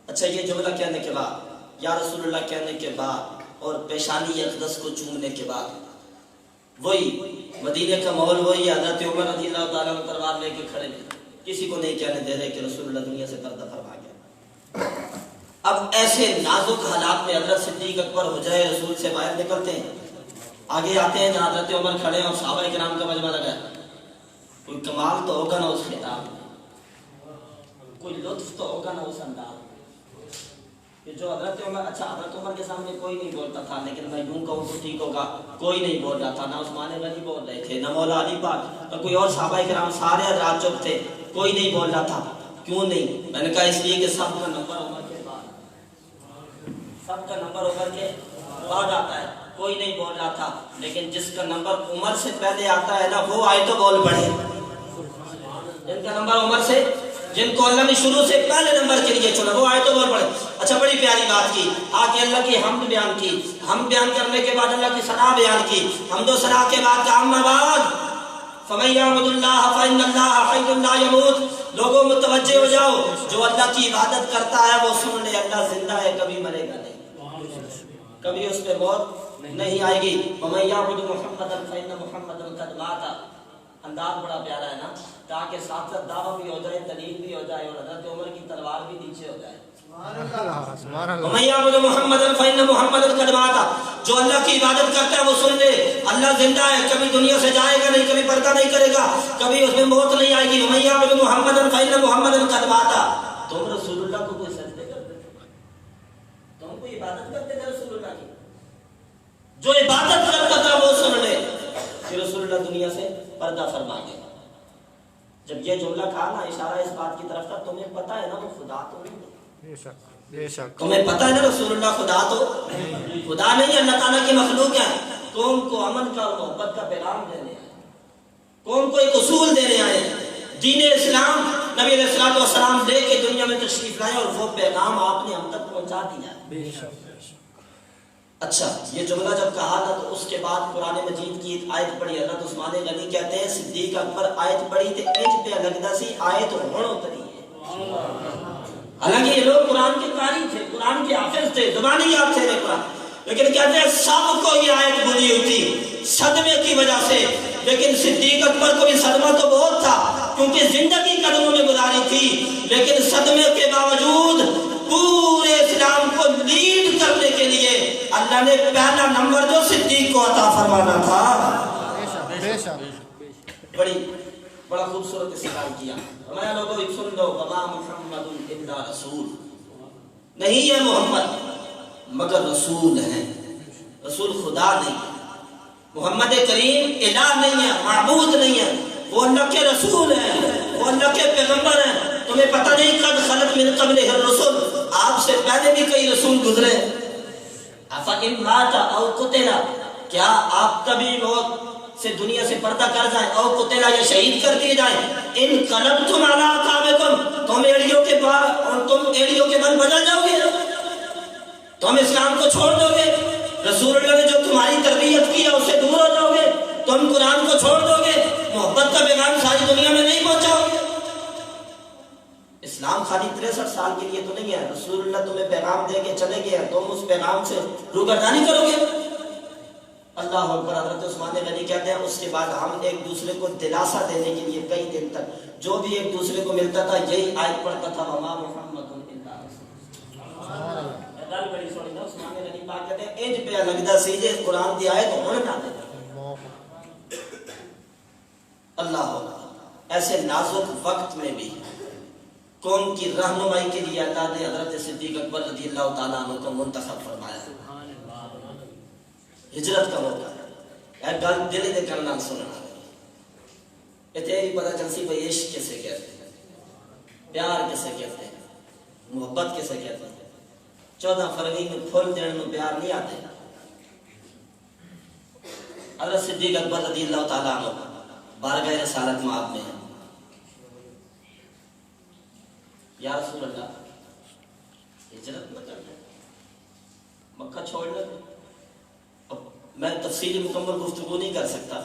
اچھا یہ جملہ کہنے کے بعد، یا رسول اللہ کہنے کے بعد اور پیشانی اقدس کو چومنے کے بعد وہی مدینے کا ماحول وہی، حضرت عمر رضی اللہ تعالیٰ عنہ تلوار لے کے کھڑے ہیں، کسی کو نہیں کہنے دے رہے کہ رسول اللہ دنیا سے پردہ فرما گیا۔ اب ایسے نازک حالات میں حضرت صدیق اکبر حجرہ رسول سے باہر نکلتے ہیں، آگے آتے ہیں جہاں حضرت عمر کھڑے ہیں اور صحابہ کرام کا مجمع لگا ہے۔ کوئی کمال تو ہوگا نا اس خطاب میں، کوئی لطف تو ہوگا نا اس انداز میں کہ جو حضرت عمر، اچھا حضرت عمر کے سامنے کوئی نہیں بولتا تھا، لیکن میں یوں کہوں تو ٹھیک ہوگا، کوئی نہیں بول رہا تھا، نہ عثمان غنی بول رہے تھے، نہ مولا علی پاک، نہ کوئی اور صحابہ کرام، سارے حضرات چپ تھے، کوئی نہیں بول رہا تھا۔ کیوں نہیں؟ میں نے کہا اس لیے کہ سب کا نمبر عمر کے بعد، سب کا نمبر عمر کے بعد آتا ہے، کوئی نہیں بول رہا تھا، لیکن جس کا نمبر عمر سے پہلے آتا ہے نا وہ آئے تو بول پڑے، جن کا نمبر عمر سے، جن کو اللہ نے شروع سے پہلے نمبر کے لیے چنا وہ آئے تو بول پڑے۔ اچھا بڑی پیاری بات کی، آگے اللہ کی حمد بیان کی، حمد بیان کرنے کے بعد اللہ کی ثنا بیان کی، حمد و ثنا کے بعد کہا اما بعد فمن یعبد اللہ فإن اللہ حی لا یموت، لوگوں متوجہ ہو جاؤ، جو اللہ کی عبادت کرتا ہے وہ سن لے اللہ زندہ ہے، کبھی مرے گا نہیں، کبھی اس پہ موت نہیں آئے گی۔ ومن یعبد محمدا فإن محمدا قد مات، انداز بڑا پیارا ہے نا، تاکہ ساتھ ساتھ دعویٰ بھی ہو جائے، دلیل بھی ہو جائے، اور حضرت عمر کی تلوار بھی نیچے ہو جائے۔ ومن یعبد محمدا فإن محمدا قد مات، جو اللہ کی عبادت کرتا ہے وہ سن لے اللہ زندہ ہے، کبھی دنیا سے جائے گا نہیں، کبھی پردہ نہیں کرے گا، کبھی اس میں موت نہیں آئے گی۔ ومن یعبد محمدا فإن محمدا قد مات، تم رسول اللہ کو کوئی سجدے کرتے، تم کوئی عبادت کرتے تھے رسول اللہ کی، جو عبادت کرتا تھا وہ سن لے کہ رسول اللہ دنیا سے پردہ فرما گیا۔ جب یہ جملہ کہا نا، اشارہ اس بات کی طرف تھا تمہیں پتا ہے نا وہ خدا تو نہیں، تمہیں پتا ہے نا رسول اللہ خدا تو خدا نہیں، اللہ تعالیٰ کی مخلوق ہے، قوم کو امن کا اور محبت کا پیغام دینے آئے، قوم کو ایک اصول دینے آئے، دین اسلام نبی علیہ الصلوۃ والسلام لے کے دنیا میں تشریف لائے، اور وہ پیغام آپ نے ہم تک پہنچا دیا۔ اچھا یہ جملہ جب کہا تھا تو اس کے بعد قرآن مجید کی ایک آیت پڑھی، حضرت عثمان غنی کہتے ہیں صدیق اکبر آیت پڑھی تے انج پہ لگدا سی آیت ہن اتری ہے۔ حالانکہ یہ لوگ قرآن کے قاری تھے، قرآن کے حافظ تھے، زبانی یاد تھے قرآن، لیکن کہتے ہیں سب کو یہ آیت بھولی ہوئی تھی صدمے کی وجہ سے، لیکن صدیق اکبر کو بھی صدمہ تو بہت تھا کیونکہ زندگی قدموں میں گزاری تھی، لیکن صدمے کے باوجود پورے اللہ نے پہلا نمبر جو صدیق کو عطا فرمانا تھا. بڑا خوبصورت استعمال کیا. فرمایا لوگوں سن لو وما محمد الا رسول، نہیں ہے محمد مگر رسول ہیں. رسول خدا نہیں ہے. محمد کریم الہ نہیں ہے، معبود نہیں ہے. وہ اللہ کے رسول ہیں، وہ اللہ کے پیغمبر ہیں. تمہیں پتہ نہیں قد خلت من قبلہ الرسل، آپ سے پہلے بھی کئی رسول گزرے. افإن مات او قتل، کیا آپ کبھی موت سے دنیا سے پردہ کر جائیں، او قتل یا شہید کر دیے جائیں، انقلبتم علی اعقابکم، تم ایڑیوں کے بل بدل جاؤ گے، تم اسلام کو چھوڑ دو گے. رسول اللہ نے جو تمہاری تربیت کی ہے اس سے دور ہو جاؤ گے، تم قرآن کو چھوڑ دو گے، محبت کا پیغام ساری دنیا میں نہیں پہنچاؤ گے. اسلام خالی 63 سال کے لیے تو نہیں ہے. رسول اللہ تمہیں پیغام دے کے چلے گئے، تم اس پیغام سے روگردانی کرو گے. اللہ اکبر. حضرت عثمان غنی کہتے ہیں اس کے بعد ہم ایک دوسرے کو دلاسا دینے کے لیے کئی دن تک جو بھی ایک دوسرے کو ملتا تھا یہی آیت پڑھتا تھا وما محمد الا رسول. گل بڑی سونی نا. عثمان غنی پاک کہتے ہیں انج پہ لگدا سی جے قرآن دی آیت ہن نہ دے. اللہ اکبر. ایسے نازک وقت میں بھی قوم کی رہنمائی کے لیے اللہ نے حضرت صدیق اکبر رضی اللہ تعالیٰ عنہ کو منتخب فرمایا. ہجرت کا موقع ہے. گل دل دے کرنا سننا اتنے بھی پتہ چل سی بھائی عشق کسے کہتے ہیں، پیار کسے کہتے ہیں، محبت کسے کہتے ہیں. 14 فروری میں پھول دینے میں پیار نہیں آتے. حضرت صدیق اکبر رضی اللہ تعالیٰ عنہ بارگاہ رسالت مآب میں ہیں. یا رسول اللہ ہجرت نہ کرنا، مکہ چھوڑنا. اب میں تفصیلی مکمل گفتگو نہیں کر سکتا.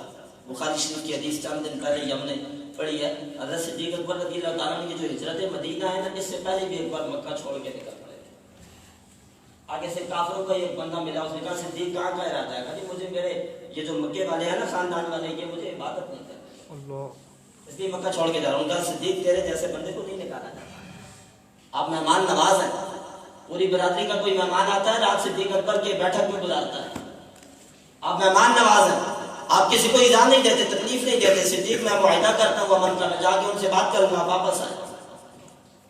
بخاری شریف کی حدیث چند دن پہلے ہم نے پڑھی ہے. حضرت صدیق اکبر رضی اللہ تعالیٰ عنہ کی جو ہجرت مدینہ ہے نا، اس سے پہلے بھی ایک بار مکہ چھوڑ کے نکل پڑے تھے. آگے سے کافروں کا ایک بندہ ملا، اس نے کہا صدیق کہاں کا ارادہ ہے؟ کہ مجھے میرے یہ جو مکے والے ہیں نا خاندان والے، یہ مجھے عبادت نہیں کرتے، اس لیے مکہ چھوڑ کے جا رہا ہوں. کہا صدیق تیرے جیسے بندے کو نہیں نکالا جاتا، آپ مہمان نواز ہیں. پوری برادری کا کوئی مہمان آتا ہے رات صدیق اکبر کے بیٹھک میں گزارتا ہے. آپ مہمان نواز ہیں، آپ کسی کو ایذا نہیں دیتے، تکلیف نہیں دیتے. صدیق میں معاہدہ کرتا ہوں امن کا، میں جا کے ان سے بات کروں گا، واپس آئے.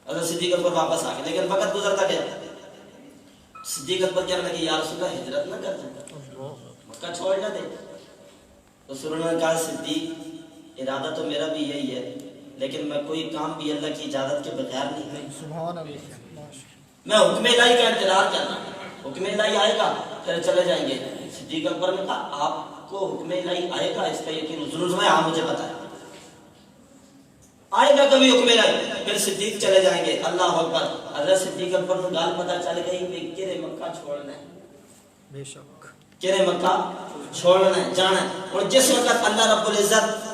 حضرت صدیق اکبر واپس آ گئے. لیکن وقت گزرتا گیا. صدیق اکبر کہنے لگے یا رسول اللہ ہجرت نہ کر دیں، مکہ چھوڑ نہ دیں. رسول اللہ نے کہا صدیق ارادہ تو میرا بھی یہی ہے، لیکن میں کوئی کام بھی اللہ کی اجازت کے بغیر نہیں کروں. میں حکم الہی کا انتظار کرنا، حکم الہی آئے گا پھر چلے جائیں گے. صدیق اکبر نے کہا آپ کو حکم الہی آئے گا اس کا یقین ضرور ہے؟ ہاں مجھے پتا ہے آئے گا کبھی حکم الہی، پھر صدیق چلے جائیں گے. اللہ اکبر. حضرت صدیق اکبر کو گال پتہ چل گئی کہ کیرے مکہ چھوڑنا ہے، بے شک کیرے مکہ چھوڑنا ہے، جانا ہے. اور جس وقت اللہ رب العزت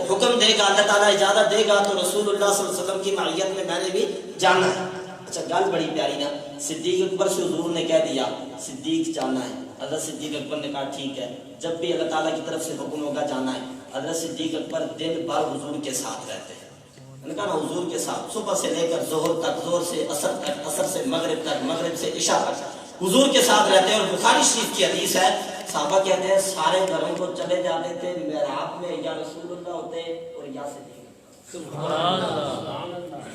حکم دے گا، اللہ تعالیٰ اجازت دے گا تو رسول اللہ صلی اللہ علیہ وسلم کی معیت میں نے بھی جانا ہے. اچھا گل بڑی پیاری نا. صدیق اکبر سے حضور نے کہہ دیا صدیق جانا ہے. حضرت صدیق اکبر نے کہا ٹھیک ہے، جب بھی اللہ تعالیٰ کی طرف سے حکم ہوگا جانا ہے. حضرت صدیق اکبر دن بھر حضور کے ساتھ رہتے ہیں. نے کہا نا حضور کے ساتھ صبح سے لے کر ظہر تک، ظہر سے عصر تک، عصر سے مغرب تک، مغرب سے عشاء تک حضور کے ساتھ رہتے ہیں. اور بخاری شریف کی حدیث ہے، صحابہ کہتے ہیں سارے گھروں کو چلے جاتے تھے، محراب میں یا رسول اللہ ہوتے اور یا صدیق. سبحان اللہ.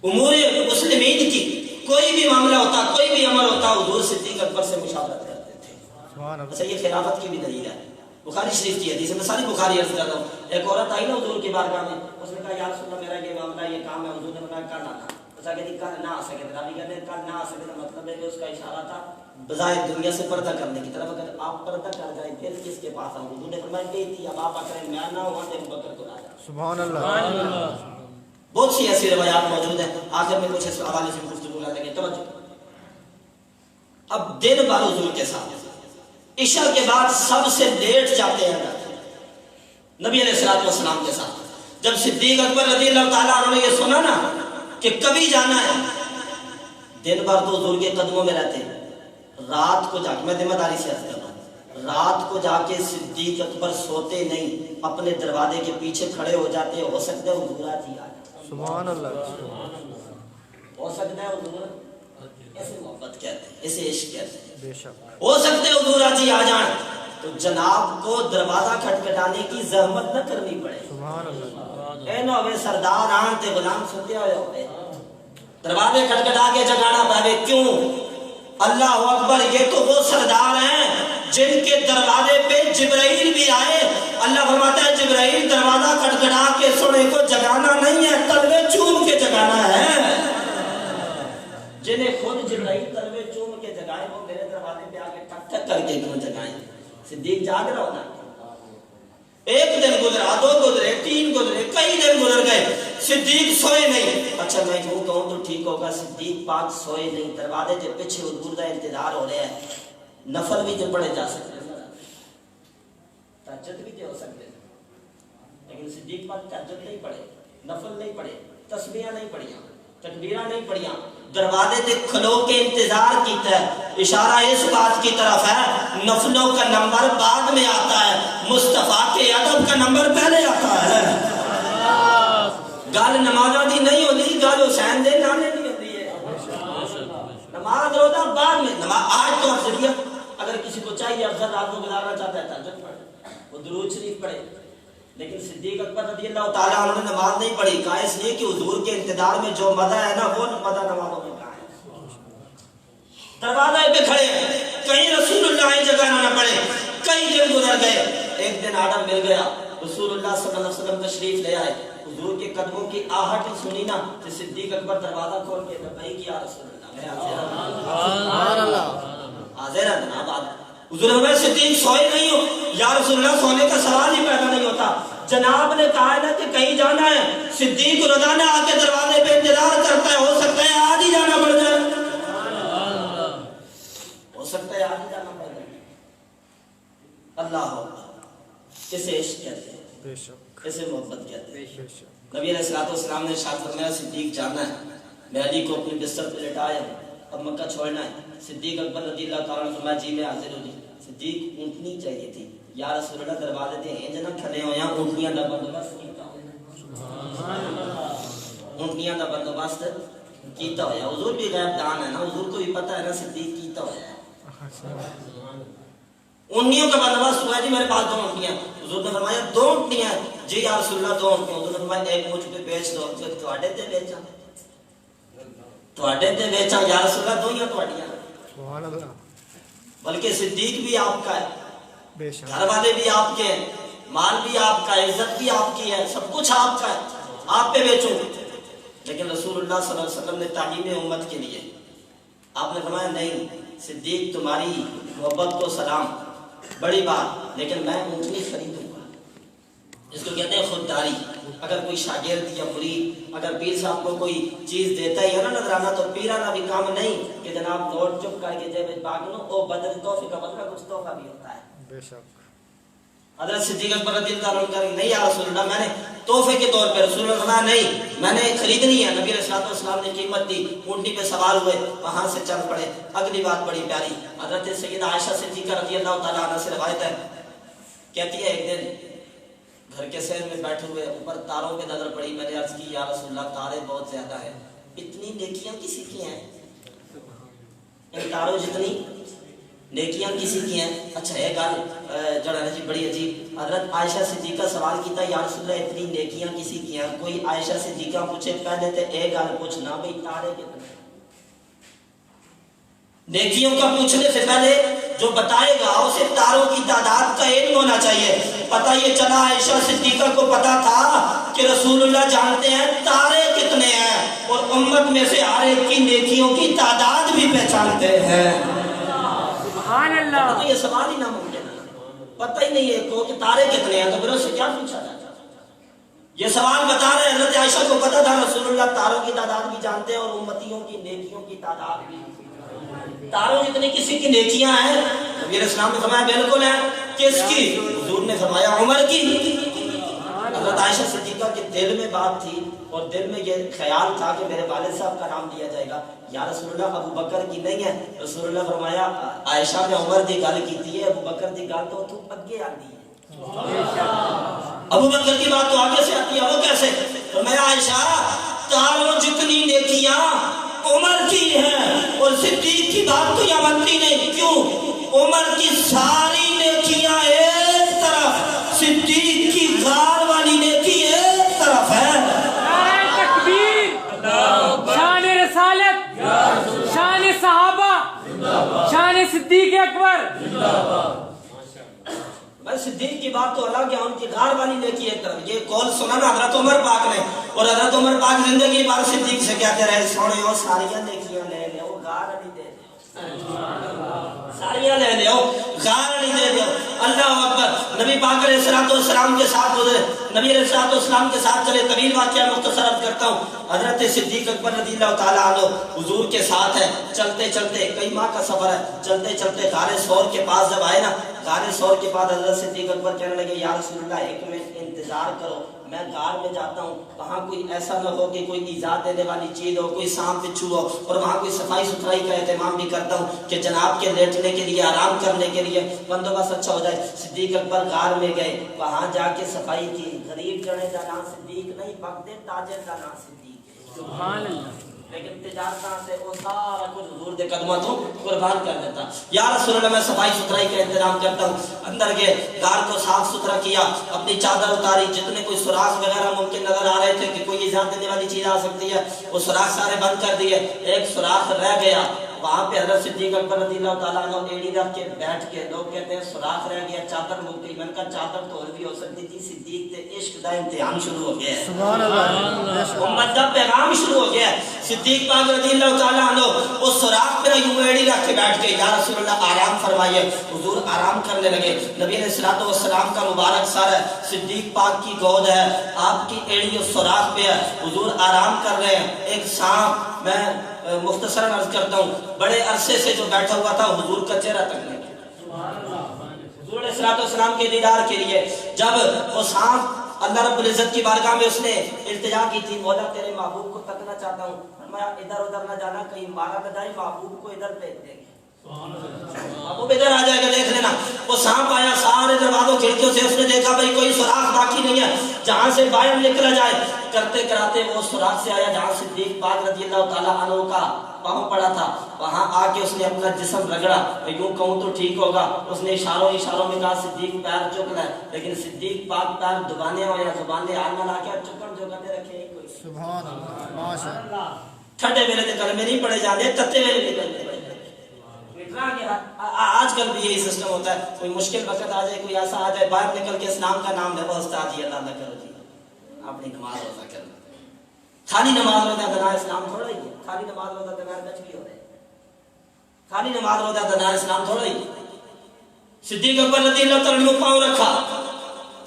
امور مسلمین کی کوئی بھی معاملہ ہوتا، کوئی بھی عمل ہوتا، حضور صدیق اکبر سے مشاورت کرتے تھے. اچھا یہ خلافت کی بھی دلیل ہے. بخاری شریف کی حدیث ہے، میں ساری بخاری عرض کر رہا ہوں. ایک عورت آئی نا حضور کی بارگاہ میں، اس نے کہا یا رسول اللہ میرا یہ معاملہ یہ کام ہے. حضور نے کہا کل آنا. اس نے کہا کل نہ آ سکے. رابی کہتے ہیں کل نہ آ سکے تو مطلب ہے کہ اس کا اشارہ تھا بظاہر دنیا سے پردہ کرنے کی طرف. اگر آپ پردہ کر جائیں پھر کس کے پاس آؤں؟ حضور نے فرمایا کہ تھی اب آپ کریں میں نہ ہوں ابو بکر کو لا جاؤ. سبحان اللہ. بہت سی ایسی روایات موجود ہیں. آخر میں کچھ اس حوالے سے گفتگو کرنے لگے. توجہ. اب دن بھر حضور کے ساتھ، عشاء کے بعد سب سے لیٹ جاتے ہیں نبی علیہ الصلوۃ والسلام کے ساتھ. جب صدیق اکبر رضی اللہ تعالیٰ عنہ نے یہ سنا نا کہ کبھی جانا ہے، دن بھر تو حضور کے قدموں میں رہتے ہیں. رات کو جا کے، میں ذمہ داری سے عرض کر رہا ہوں، رات کو جا کے صدیق اکبر سوتے نہیں، اپنے دروازے کے پیچھے کھڑے ہو جاتے. ہو سکتا ہے حضور آج ہی آ جائے. سبحان اللہ. ہو سکتا ہے حضور ایسے محبت کہتے ہیں، اسے عشق کہتے ہیں۔ بے شک ہو سکتے حضور آج ہی آ جائیں تو جناب کو دروازہ کھٹکھٹانے کی زحمت نہ کرنی پڑے۔ سبحان اللہ اے نہ ہوئے سردار آن تے غلام ستے ہوئے ہوئے دروازے کھٹکھٹا کے جگانا پڑے۔ کیوں؟ اللہ اکبر، یہ تو وہ سردار ہیں جن کے دروازے پہ جبرائیل بھی آئے۔ اللہ فرماتا ہے جبرائیل دروازہ کھٹکھٹا کے سونے کو جگانا نہیں ہے، تلوے چوم کے جگانا ہے۔ جنہیں خود جبرائیل تلوے چوم کے جگائے وہ میرے دروازے پہ آ کے ٹک ٹک کر کے کیوں جگائیں؟ صدیق جاگ رہا ہونا۔ ایک دن گزرا، دو گزرے، تین گزرے، کئی دن گزر گئے، صدیق سوئے نہیں۔ اچھا میں یوں کہوں تو ٹھیک ہوگا، صدیق پاک سوئے نہیں، دروازے کے پیچھے حضور کا انتظار ہو رہا ہے۔ نفل بھی جو پڑھے جا سکتے ہیں، تہجد بھی جو ہو سکتے ہیں، لیکن صدیق پاک تہجد نہیں پڑھے، نفل نہیں پڑھے، تسبیحاں نہیں پڑھیاں، تکبیراں نہیں پڑھیاں، دروازے تے کھلو کے انتظار کیتا ہے۔ اشارہ اس بات کی طرف ہے نفلوں کا نمبر بعد میں آتا ہے، مصطفیٰ کے ادب کا نمبر پہلے آتا ہے۔ گل نمازاں دی نہیں ہوتی، گل حسین دے نانے دی ہوتی ہے۔ نماز روزہ بعد میں، نماز آج تو افضلیت اگر کسی کو چاہیے افضل رات کو گزارنا چاہتا ہے تہجد پڑھے، وہ درود شریف پڑھے، لیکن صدیق اکبر رضی اللہ تعالیٰ عنہ نے نماز نہیں پڑھی۔ کہا اس لیے کہ حضور کے انتظار میں جو مزہ ہے نا وہ مزہ نمازوں میں کہاں ہے۔ دروازے پہ کھڑے ہیں، کہیں رسول اللہ جگہ نہ پڑے، کئی دن گزر گئے۔ ایک دن آرڈر مل گیا، رسول اللہ صلی اللہ علیہ وسلم تشریف لے آئے، حضور کے قدموں کی آہٹ سنی نا تو صدیق اکبر دروازہ کھول کے لبیک یا رسول اللہ، میں سبحان اللہ حاضر ہے جناب۔ حضور میں صدیق سوئے نہیں ہو، یا رسول اللہ سونے کا سوال ہی پیدا نہیں ہوتا۔ جناب نے کہا ہے نا کہ کہیں جانا ہے، صدیق روزانہ آ کے دروازے پہ انتظار کرتا ہے، ہو سکتا ہے آج ہی جانا پڑ جائے، ہو سکتا ہے آج ہی جانا پڑ جائے۔ اللہ اسے عشق کہتے ہیں، بے شک اسے محبت کہتے ہیں۔ بے شک نبی علیہ الصلوۃ والسلام نے ارشاد فرمایا صدیق جانا ہے، میں علی کو اپنے بستر پہ لٹایا، اب مکہ چھوڑنا ہے۔ صدیق اکبر رضی اللہ تعالیٰ عنہ فرمایا جی میں حاضر ہوں۔ صدیق اونٹنی چاہیے تھی، یا رسول اللہ دروازے تے ہیں جنا کھڑے ہوئے ہیں، اونٹنیاں دا بندوبست کیتا ہوا، اونٹنیاں دا بندوبست کیتا ہوا۔ حضور بھی غیب دان ہے نا، حضور کو بھی پتہ ہے نا صدیق کیتا ہوا ہے۔ اونٹنیوں کا بندوبست ہوا ہے جی میرے پاس دو اونٹنیاں، حضور نے فرمایا دو اونٹنیاں جی یا رسول اللہ دو اونٹنیاں، حضور نے فرمایا ایک مجھ پہ بیچ دو، تواڈے تے بیچاں، تواڈے تے بیچاں یا رسول اللہ دویاں تواڈیاں، سبحان اللہ بلکہ صدیق بھی آپ کا ہے، بے شک گھر والے بھی آپ کے ہیں، مال بھی آپ کا ہے، عزت بھی آپ کی ہے، سب کچھ آپ کا ہے، آپ پہ بیچوں۔ لیکن رسول اللہ صلی اللہ علیہ وسلم نے تعلیم امت کے لیے آپ نے فرمایا نہیں صدیق تمہاری محبت کو سلام بڑی بات، لیکن میں اونٹنی خریدوں گا، جس کو کہتے ہیں خودداری۔ اگر کوئی شاگرد یا مرید اگر پیر صاحب کو کوئی چیز دیتا ہی ہے نا نظرانہ، تو پیرانہ بھی کام نہیں کہ جناب نوٹ چپ کر کے جیب باغ لو، وہ بدل تحفے کا بدلہ کچھ تحفہ بھی ہوتا ہے۔ بے شک حضرت صدیق اکبر رضی اللہ عنہ کہا نہیں یا رسول اللہ میں نے تحفے کے طور پہ، رسول اللہ نے کہا نہیں میں نے خریدنی ہے۔ نبی علیہ السلام نے قیمت دی، اونٹنی پہ سوار ہوئے، وہاں سے چل پڑے۔ اگلی بات بڑی پیاری، حضرت سیدہ عائشہ صدیقہ رضی اللہ تعالیٰ عنہ سے روایت ہے، کہتی ہے ایک دن گھر کے سیر میں بیٹھے ہوئے اوپر تاروں پہ نظر پڑی، میں نے عرض کی یا رسول اللہ تارے بہت زیادہ ہیں، اتنی نیکیاں کسی کی ہیں؟ ان تاروں جتنی نیکیاں کسی کی ہیں؟ اچھا یہ گل جڑا ہے جی بڑی عجیب، حضرت عائشہ صدیقہ سوال کیتا یا رسول اللہ اتنی نیکیاں کسی کی ہیں؟ کوئی عائشہ صدیقہ پوچھے پہلے تے اے گل پوچھنا بھئی تارے کتنے؟ نیکیوں کا پوچھنے سے پہلے جو بتائے گا اسے تاروں کی تعداد کا علم ہونا چاہیے۔ پتہ یہ چلا عائشہ صدیقہ کو پتا تھا کہ رسول اللہ جانتے ہیں تارے کتنے ہیں، اور امت میں سے ہر ایک کی نیکیوں کی تعداد بھی پہچانتے ہیں۔ سبحان اللہ تو یہ سوال ہی ناممکن ہے، پتہ ہی نہیں ہے کو کہ تارے کتنے ہیں، تو پھر اس سے کیا پوچھا جاتا؟ یہ سوال بتا رہے حضرت عائشہ کو پتا تھا رسول اللہ تاروں کی تعداد بھی جانتے ہیں اور امتیوں کی نیکیوں کی تعداد بھی۔ تاروں جتنی کسی کی نیکیاں ہیں، نبی علیہ السلام نے فرمایا بالکل ہے، کس کی؟ حضور نے فرمایا عمر کی۔ حضرت عائشہ صدیقہ کے دل میں بات تھی اور دل میں یہ خیال تھا کہ میرے والد صاحب کا نام لیا جائے گا، یا رسول اللہ ابو بکر کی نہیں ہے؟ رسول اللہ فرمایا عائشہ نے عمر دی گل کیتی ہے، ابو بکر دی گل تو اگے آتی ہے، ابو بکر کی بات تو آگے سے آتی ہے، وہ کیسے؟ فرمایا عائشہ تاروں جتنی نیکیاں عمر کی ہے اور صدیق کی بات تو یہ بنتی نہیں. کیوں؟ عمر کی ساری نیکیاں ایک طرف، صدیق کی غار والی نیکی ایک طرف ہے. نعرہ تکبیر، شان رسالت، شان صحابہ، شان صدیق اکبر. میں صدیق کی بات تو الگ ہے، ان کی غار والی نیکی ایک طرف. یہ قول سنا نا حضرت عمر پاک نے، اور حضرت عمر پاک زندگی بار صدیق سے کہتے رہے سوڑے ساریاں نیکیاں لے لے غار نہیں دے دے، ساریاں لے لے غار نہیں دے دے. اللہ اکبر. نبی پاک علیہ السلام کے ساتھ گزرے، نبی علیہ السلام کے ساتھ چلے. طویل واقعہ مختصر عرض کرتا ہوں. حضرت صدیق اکبر رضی اللہ تعالیٰ عنہ حضور کے ساتھ ہے. چلتے چلتے کئی ماہ کا سفر ہے، چلتے چلتے غار ثور کے پاس جب آئے نا، غار ثور کے بعد حضرت صدیق اکبر کہنے لگے یا رسول اللہ ایک منٹ انتظار کرو، میں غار میں جاتا ہوں، وہاں کوئی ایسا نہ ہو کہ کوئی ایذا دینے والی چیز ہو، کوئی سانپ بچھو ہو، اور وہاں کوئی صفائی ستھرائی کا اہتمام بھی کرتا ہوں کہ جناب کے لیٹنے کے لیے، آرام کرنے کے لیے بندوبست اچھا ہو جائے. صدیق اکبر غار میں گئے، وہاں جا کے صفائی کی. غریب جنے کا نام صدیق نہیں، بغداد تاجر کا نام صدیق. سبحان اللہ. لیکن تجارتاں سے وہ سارا کچھ حضور دے قدموں تو قربان کر دیتا. یا رسول اللہ میں صفائی ستھرائی کا انتظام کرتا ہوں. اندر گئے، غار کو صاف ستھرا کیا، اپنی چادر اتاری، جتنے کوئی سوراخ وغیرہ ممکن نظر آ رہے تھے کہ کوئی ایذا دینے والی چیز آ سکتی ہے، وہ سوراخ سارے بند کر دیے. ایک سوراخ رہ گیا، وہاں پہ حضرت صدیق اکبر رضی اللہ تعالیٰ عنہ ایڑی رکھ کے بیٹھ کے، لوگ کہتے ہیں سوراخ رہ گیا، چادر مک گئی. میں نے کہا چادر تو اور بھی ہو سکتی تھی. صدیق تے عشق دا امتحان شروع ہو گیا ہے، سبحان اللہ. امت دا پیغام شروع ہو گیا ہے. صدیق پاک رضی اللہ تعالیٰ عنہ اس سوراخ پہ یوں ایڑی رکھ کے بیٹھ کے یا رسول اللہ آرام فرمائیے. حضور آرام کرنے لگے. نبی علیہ السلام کا مبارک سر ہے، صدیق پاک کی گود ہے، آپ کی ایڑی اس سوراخ پہ ہے، حضور آرام کر رہے ہیں. ایک سانپ، میں مختصراً عرض کرتا ہوں، بڑے عرصے سے جو بیٹھا ہوا تھا حضور کا چہرہ تک نہیں کیا. حضور علیہ السلام کے دیدار کے لیے جب وہ سانپ اللہ رب العزت کی بارگاہ میں اس نے التجا کی تھی، مولا تیرے محبوب کو تکنا چاہتا ہوں، فرمایا ادھر ادھر نہ جانا، کہیں مارا نہ جائے، محبوب کو ادھر بھیج دیں گے، محبوب ادھر آ جائے گا، دیکھ لینا. وہ سانپ آیا، سارے دروازوں کھڑکیوں سے اس نے دیکھا بھائی کوئی سوراخ باقی نہیں ہے جہاں سے باہر نکلا جائے. کرتے کراتے وہ سوراخ سے آیا جہاں صدیق پاک رضی اللہ تعالیٰ عنہ کا پاؤں پڑا تھا. وہاں آ کے اس نے اپنا جسم رگڑا، یوں کہوں تو ٹھیک ہوگا، اس نے اشاروں میں کہا صدیق پیر چک لے، لیکن صدیق پاک پیر دبانے ہوئے، زبانے آل نہ لا کے چکن جو کرتے رکھے کوئی. سبحان اللہ. ماشاء اللہ. ٹھنڈے ویلے کے کلمے نہیں پڑے جاتے، تتے ویلے نکلتے. آج کل بھی یہی سسٹم ہوتا ہے، کوئی مشکل وقت آ جائے، کوئی ایسا آ جائے، باہر نکل کے اسلام کا نام لے، وہ استاد جی اللہ نہ کرو جی اپنی نماز روزہ کرنا. خالی نماز روزہ دنا اسلام تھوڑا ہی ہے. خالی نماز روزہ دنا کچھ بھی ہو رہا ہے. خالی نماز روزہ دنا اسلام تھوڑا ہی. صدیق اکبر رضی اللہ تعالیٰ عنہ پاؤں رکھا،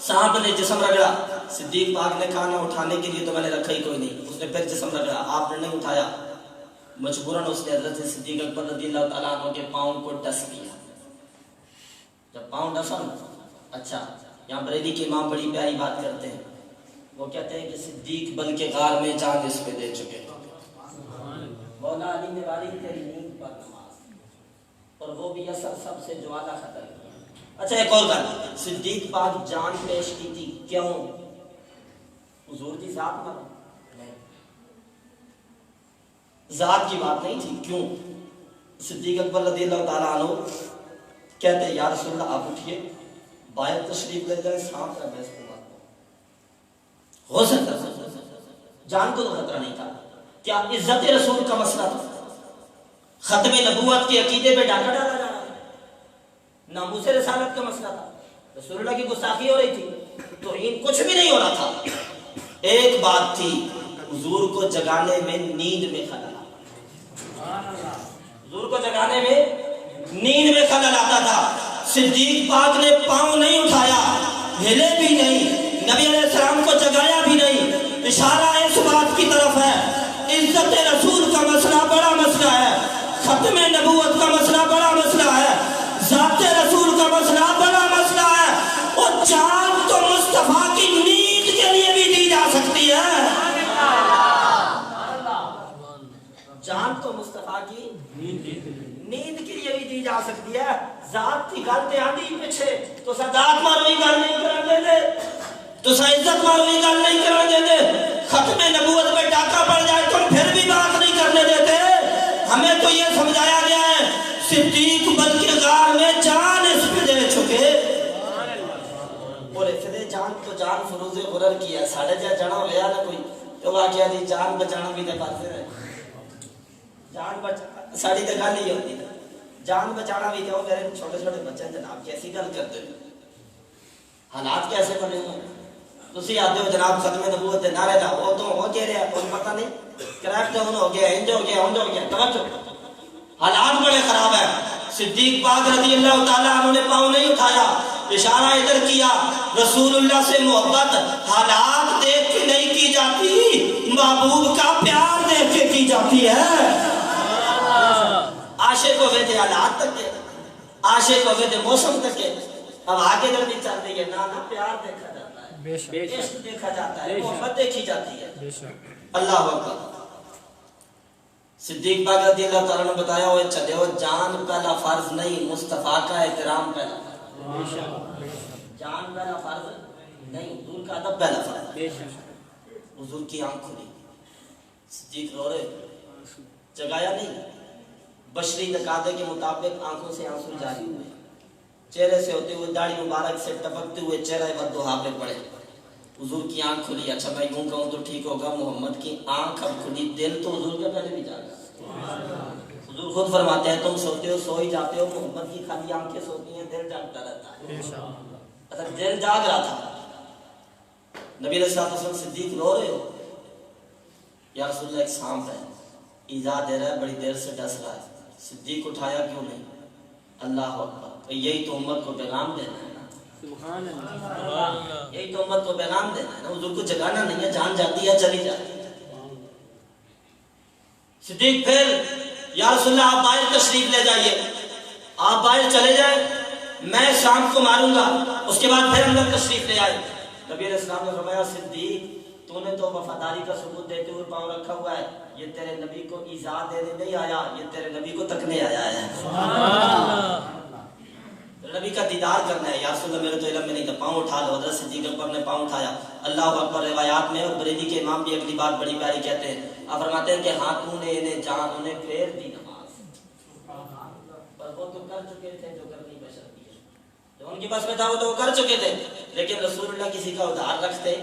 صاحب نے جسم رگڑا. صدیق پاک نے کہا نہ اٹھانے کے لیے تو میں نے رکھا ہی کوئی نہیں. اس نے پھر جسم رگڑا، آپ نے نہیں اٹھایا. مجبوراً اس نے حضرت صدیق اکبر رضی اللہ تعالیٰ عنہ کے پاؤں کو ڈس کیا. جب پاؤں ڈسا نا، اچھا یہاں بریلی کے امام بڑی پیاری بات کرتے ہیں، وہ کہتے ہیں کہ صدیق بلکہ غار میں جان اس پہ دے چکے. مولا علی نے باری تیری نیند پر نماز، اور وہ بھی اثر سب سے جو اعلیٰ خطر کیا. اچھا ایک اور بات، صدیق پاک جان پیش کی تھی کیوں؟ حضور کی ذات پر ذات کی بات نہیں تھی. کیوں؟ صدیق اکبر رضی اللہ تعالیٰ عنہ کہتے ہیں یا رسول اللہ آپ اٹھیے، باہر تشریف لے جائیں، سانپ کا بیس ہو سکتا جان کو تو خطرہ نہیں تھا. کیا عزت رسول کا مسئلہ تھا؟ ختم نبوت کے عقیدے پہ ڈاکہ ڈالا جا رہا ہے، ناموس رسالت کا مسئلہ تھا، رسول اللہ کی گستاخی ہو رہی تھی، توہین کچھ بھی نہیں ہو رہا تھا. ایک بات تھی، حضور کو جگانے میں نیند میں خلل، حضور کو جگانے میں نیند میں خلل آتا تھا. صدیق پاک نے پاؤں نہیں اٹھایا، ہلے بھی نہیں، نبی علیہ السلام کو جگایا بھی نہیں. اشارہ اس بات کی طرف ہے، عزت رسول کا مسئلہ بڑا مسئلہ ہے، ختم نبوت کا مسئلہ بڑا مسئلہ ہے، ذات رسول کا مسئلہ بڑا مسئلہ ہے. اور جان تو مصطفیٰ کی نیند کے لیے بھی دی جا سکتی ہے، جان تو مصطفیٰ کی نیند کے لیے بھی دی جا سکتی ہے. ذات کی گل تے آندی پیچھے تو ذات ماروی گل نہیں کرن دے دے، تو عزت ماروی گل نہیں کرن دے دے. ختم نبوت پہ ڈاکہ پڑ جائے تم پھر بھی بات نہیں کرنے دیتے. کو یہ سمجھایا گیا ہے صدیق بلکہ غار میں جان اس پہ دے چکے بولے فدے جان تو جان فروز غرر کیا ساڑھے جا جانا ہو گیا نا کوئی تو واقعہ دی جان بچانا بھی دے پاتے رہے جان بچانا ساڑھی دے گھر نہیں ہوتی جان بچانا بھی کہو میرے چھوٹے چھوٹے بچے جناب کیسی گل کرتے ہیں حالات کیسے بنے ہوئے تسی آتے ہو جناب ختم نبوت دے نعرے دا وہ تو ہو کے رہا کوئی پتہ نہیں کریک ڈاؤن ہو گیا انج ہو گیا ہو گیا توجہ حالات بڑے خراب ہے صدیق پاک رضی اللہ تعالیٰ عنہ نے پاؤں نہیں اٹھایا اشارہ ادھر کیا رسول اللہ سے محبت حالات دیکھ کے نہیں کی جاتی محبوب کا پیار دیکھ کے کی جاتی ہے عاشق ہوئے تھے حالات تک کے عاشق ہوئے تھے موسم تک کے اب آگے در نہیں چل رہی ہے نا پیار دیکھا جاتا ہے عشق دیکھا جاتا ہے محبت دیکھی جاتی ہے اللہ اکبر صدیق پاک رضی اللہ تعالیٰ نے بتایا ہوئے چلے ہو جان پہلا فرض نہیں مصطفیٰ کا احترام پہلا جان پہلا فرض نہیں حضور کا ادب پہلا فرض حضور کی آنکھ کھلی صدیق رو رہے جگایا نہیں بشری تقاضے کے مطابق آنکھوں سے آنسو جاری ہوئے چہرے سے ہوتے ہوئے داڑھی مبارک سے ٹپکتے ہوئے چہرے بددعا پہ پڑے حضور کی آنکھ کھلی اچھا میں یوں کہوں تو ٹھیک ہوگا محمد کی آنکھ اب کھلی دل تو حضور کے پہلے بھی جاگا حضور خود فرماتے ہیں تم سوتے ہو سو ہی جاتے ہو محمد کی خالی آنکھیں سوتی ہیں دل جاگتا رہتا ہے اچھا دل جاگ رہا تھا نبی علیہ الصلوۃ والسلام صدیق رو رہے ہو یا رسول اللہ ایک سانپ ہے ایذا دے رہا ہے بڑی دیر سے ڈس رہا ہے صدیق اٹھایا کیوں نہیں اللہ اکبر یہی تو امت کو پیغام دینا ہے نا یہی تو امت کو پیغام دینا ہے نا حضور کو جگانا نہیں ہے جان جاتی ہے چلی جاتی ہے صدیق پھر یا رسول اللہ آپ باہر تشریف لے جائیے آپ باہر چلے جائیں میں شام کو ماروں گا اس کے بعد پھر اندر تشریف لے آئے نبی علیہ السلام نے فرمایا صدیق تو نے تو وفاداری کا ثبوت دیتے ہوئے پاؤں رکھا ہوا ہے یہ تیرے نبی کو ایذا دینے نہیں آیا یہ تیرے نبی کو تکنے آیا ہے نبی کا دیدار کرنا ہے یا رسول اللہ میرے تو علم میں نہیں تھا پاؤں اٹھا لو حضرت صدیق اکبر نے پاؤں اٹھایا اللہ اکبر روایات میں اور بریلی کے امام بھی اگلی بات بڑی پیاری کہتے ہیں آپ فرماتے ہیں کہ ہاں تو نے انہیں جان انہیں پھیر دی نماز پر وہ تو کر چکے تھے جو کرنی بشر کی ہے جو ان کی بس میں تھا وہ تو کر چکے تھے لیکن رسول اللہ کسی کا ادھار رکھتے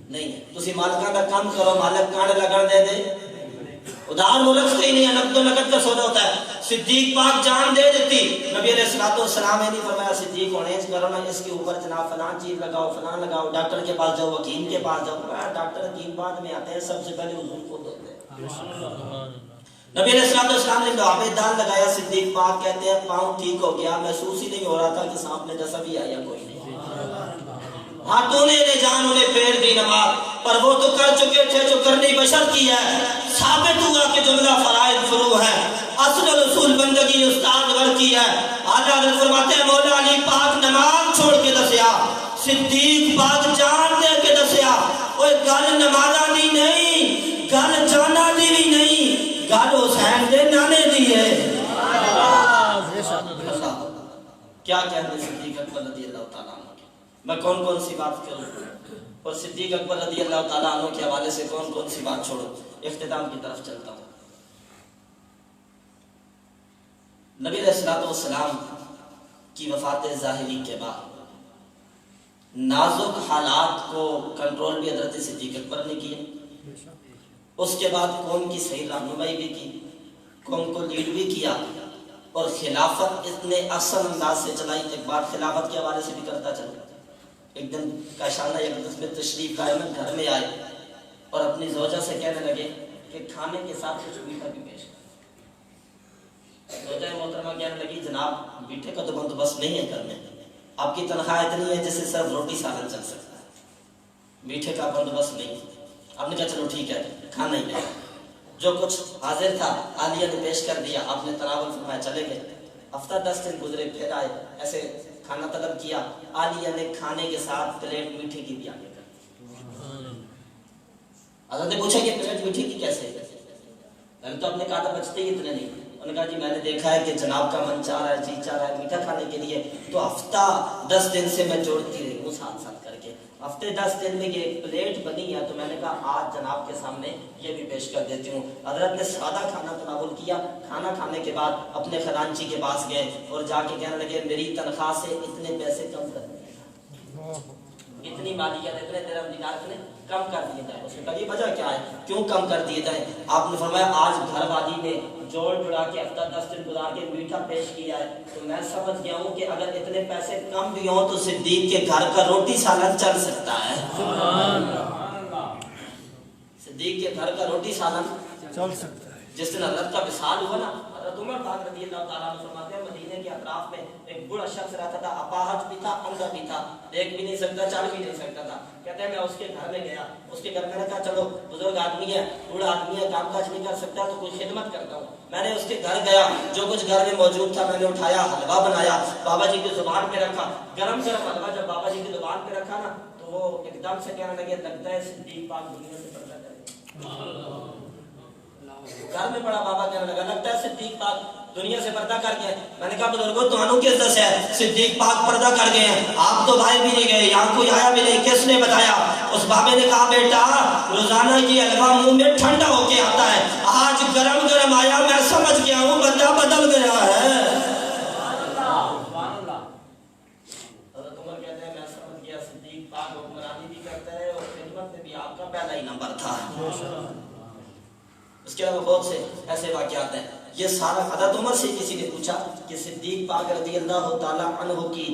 نہیں ہے تسی مالکاں دا کام کرو مالک کانے لگن دے دے ادھار وہ رکھتے ہی نہیں ہے نقد و نقد کا سودا ہوتا ہے صدیق پاک جان دے دیتی نبی علیہ الصلوۃ والسلام نے نہیں فرمایا صدیق ہونے کرو نا اس کے اوپر جناب فلاں چیز لگاؤ فلاں لگاؤ ڈاکٹر کے پاس جاؤ حکیم کے پاس جاؤ ڈاکٹر حکیم بعد میں آتے ہیں سب سے پہلے حضور خود ہوتے ہیں نبی علیہ الصلوۃ والسلام نے دعا میں دان لگایا صدیق پاک کہتے ہیں پاؤں ٹھیک ہو گیا محسوس ہی نہیں ہو رہا تھا کہ سانپ نے ڈسا بھی آیا کوئی نہیں ہاتھوں نے جان انہیں پھیر دی نماز پر وہ تو کر چکے تھے جو کرنی بشر کی ہے ثابت ہوا کہ جملہ فرائض فرو ہے اصل رسول بندگی استاد ور کی ہے آقا حضرت فرماتے ہیں مولا علی پاک نماز چھوڑ کے دسیا صدیق پاک جان دے کے دسیا اوے گل نمازاں دی نہیں گل جانا دی بھی نہیں گل حسین دے نانے دی ہے کیا کہتے صدیق اکبر رضی اللہ تعالیٰ عنہ میں کون کون سی بات کروں اور صدیق اکبر رضی اللہ تعالیٰ عنہ کے حوالے سے کون کون سی بات چھوڑوں اختتام کی طرف چلتا ہوں نبی علیہ الصلوۃ والسلام کی وفات ظاہری کے بعد نازک حالات کو کنٹرول بھی حضرت صدیق اکبر نے کیا اس کے بعد قوم کی صحیح رہنمائی بھی کی قوم کو لیڈ بھی کیا اور خلافت اتنے اصل انداز سے چلائی ایک بات خلافت کے حوالے سے بھی کرتا چلا ایک دن کاشانہ یقدس میں تشریف لائے میں گھر میں آئے اور اپنی زوجہ سے کہنے لگے کہ کھانے کے ساتھ کچھ میٹھا بھی پیش کر زوجہ محترمہ کہنے لگی جناب میٹھے کا تو بندوبست نہیں ہے گھر میں آپ کی تنخواہ اتنی ہے جس سے صرف روٹی سالن چل سکتا ہے میٹھے کا بندوبست نہیں آپ نے کہا چلو ٹھیک ہے کھانا ہی لے جو کچھ حاضر تھا عالیہ نے پیش کر دیا آپ نے تناول فرمایا چلے گئے ہفتہ 10 دن گزرے پھر آئے ایسے کھانا طلب کیا عالیہ نے کھانے کے ساتھ پلیٹ میٹھے کی بھی آگے کر دی حضرت نے پوچھا کہ پلیٹ میٹھے کی کیسے ہے میں نے تو اپنے کہا تھا بچتے ہی اتنے نہیں انہوں نے کہا جی میں نے دیکھا ہے کہ جناب کا من چاہ رہا ہے جی چاہ رہا ہے میٹھا کھانے کے لیے تو ہفتہ 10 دن سے میں جوڑتی رہی ہوں ساتھ ساتھ کر کے ہفتے 10 دن میں یہ ایک پلیٹ بنی ہے تو میں نے کہا آج جناب کے سامنے یہ بھی پیش کر دیتی ہوں. حضرت نے سادہ کھانا تناول کیا. کھانا کھانے کے بعد اپنے خزانچی کے پاس گئے اور جا کے کہنے لگے میری تنخواہ سے اتنے پیسے کم کر دیے, اتنی مالیت اتنے درہم دینار اتنے کم کر دیے جائیں. اس نے کہا یہ وجہ کیا ہے, کیوں کم کر دیے جائیں؟ آپ نے فرمایا آج گھر والی نے جوڑ جڑا کے ہفتہ 10 دن گزار کے میٹھا پیش کیا ہے تو میں سمجھ گیا ہوں کہ اگر اتنے پیسے کم بھی ہوں تو صدیق کے گھر کا روٹی سالن چل سکتا ہے. صدیق کے گھر کا روٹی سالن چل سکتا ہے. جس دن حضرت کا وصال ہوا نا, حضرت عمر پاک رضی اللہ تعالیٰ عنہ فرماتے ہیں مدینے کے اطراف میں ایک بڑا شخص رہتا تھا, اپاہج بھی تھا, اندھا بھی تھا, دیکھ بھی نہیں سکتا, چل بھی نہیں سکتا تھا. کہتے ہیں میں اس کے گھر میں گیا, اس کے گھر میں نے کہا چلو بزرگ آدمی ہے, بوڑھا آدمی ہے, کام کاج نہیں کر سکتا تو کوئی خدمت کرتا ہوں. میں نے اس کے گھر گیا, جو کچھ گھر میں موجود تھا میں نے اٹھایا, حلوہ بنایا, بابا جی کی زبان پہ رکھا. گرم گرم حلوہ جب بابا جی کی زبان پہ رکھا نا تو وہ ایک دم سے کہنے لگے لگتا ہے صدیق پاک دنیا سے پردہ کرے. گھر میں پڑا بابا کہنے لگا لگتا ہے صدیق پاک دنیا سے پردہ کر گئے. میں نے کہا بزرگوں تمہانوں کس دس ہے, صدیق پاک پردہ کر گئے ہیں, آپ تو بھائی بھی نہیں گئے, یہاں کوئی آیا بھی نہیں, کس نے بتایا؟ اس بابے نے کہا بیٹا روزانہ یہ حلوہ منہ میں ٹھنڈا ہو کے آتا ہے, آج گرم گرم آیا, میں سمجھ گیا ہوں بندہ بدل گیا ہے. حضرت عمر کہتے ہیں میں سمجھ گیا صدیق پاک حکمرانی بھی کرتا ہے اور خدمت میں بھی آپ کا پہلا ہی نمبر تھا. اس کے علاوہ بہت سے ایسے واقعات ہیں. یہ سارا حضرت عمر سے کسی نے پوچھا کہ صدیق پاک رضی اللہ تعالیٰ عنہ کی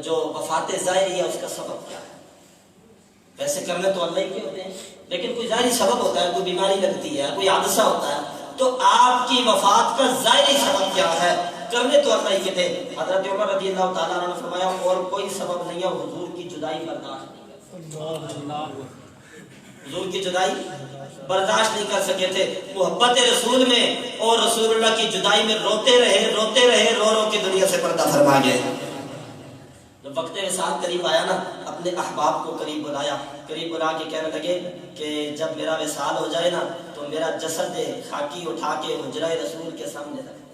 جو وفات ظاہری ہے اس کا سبب کیا ہے؟ ویسے کرنے تو اللہ ہی کے ہوتے ہیں لیکن کوئی ظاہری سبب ہوتا ہے, کوئی بیماری لگتی ہے, کوئی حادثہ ہوتا ہے, تو آپ کی وفات کا ظاہری سبب کیا ہے؟ کرنے تو اللہ ہی کے تھے. حضرت عمر رضی اللہ تعالیٰ عنہ نے فرمایا اور کوئی سبب نہیں ہے, حضور کی جدائی برداشت نہیں کر سکتے. حضور کی جدائی برداشت نہیں کر سکے تھے. محبت رسول میں اور رسول اللہ کی جدائی میں روتے رہے, رو رو کے دنیا سے پردہ فرما گئے. جب وقت وصال قریب آیا نا, اپنے احباب کو قریب بلا کے کہنے لگے کہ جب میرا وصال ہو جائے نا تو میرا جسد خاکی اٹھا کے حجرہ رسول کے سامنے رکھ دینا,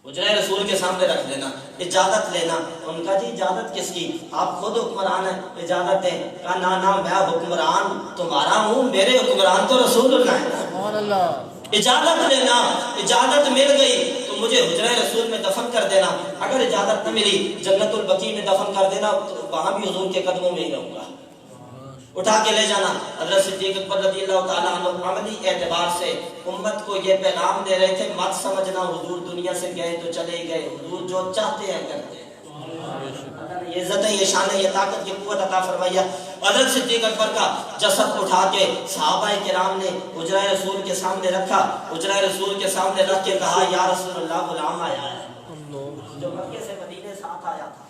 حجرہ رسول کے سامنے رکھ دینا, اجازت لینا. ان کا جی اجازت کس کی, آپ خود حکمران ہیں, اجازت دیں. کہا نا میں حکمران تمہارا ہوں, میرے حکمران تو رسول اللہ ہے. سبحان اللہ. اجازت لینا, اجازت مل گئی تو مجھے حجرہ رسول میں دفن کر دینا, اگر اجازت نہ ملی جنت البقیع میں دفن کر دینا, تو وہاں بھی حضور کے قدموں میں ہی رہوں گا. اٹھا کے لے جانا. حضرت صدیق اکبر رضی اللہ تعالیٰ عنہ عملی اعتبار سے امت کو یہ پیغام دے رہے تھے مت سمجھنا حضور دنیا سے گئے تو چلے گئے, حضور جو چاہتے ہیں کرتے ہیں. اللہ نے یہ عزت یہ شان یہ طاقت یہ قوت عطا فرمائی ہے. حضرت صدیق اکبر کا جسد اٹھا کے صحابہ کرام نے حجرہ رسول کے سامنے رکھا, حجرہ رسول کے سامنے رکھ کے کہا یا رسول اللہ غلام آیا ہے, جو مکے سے مدینے ساتھ آیا تھا,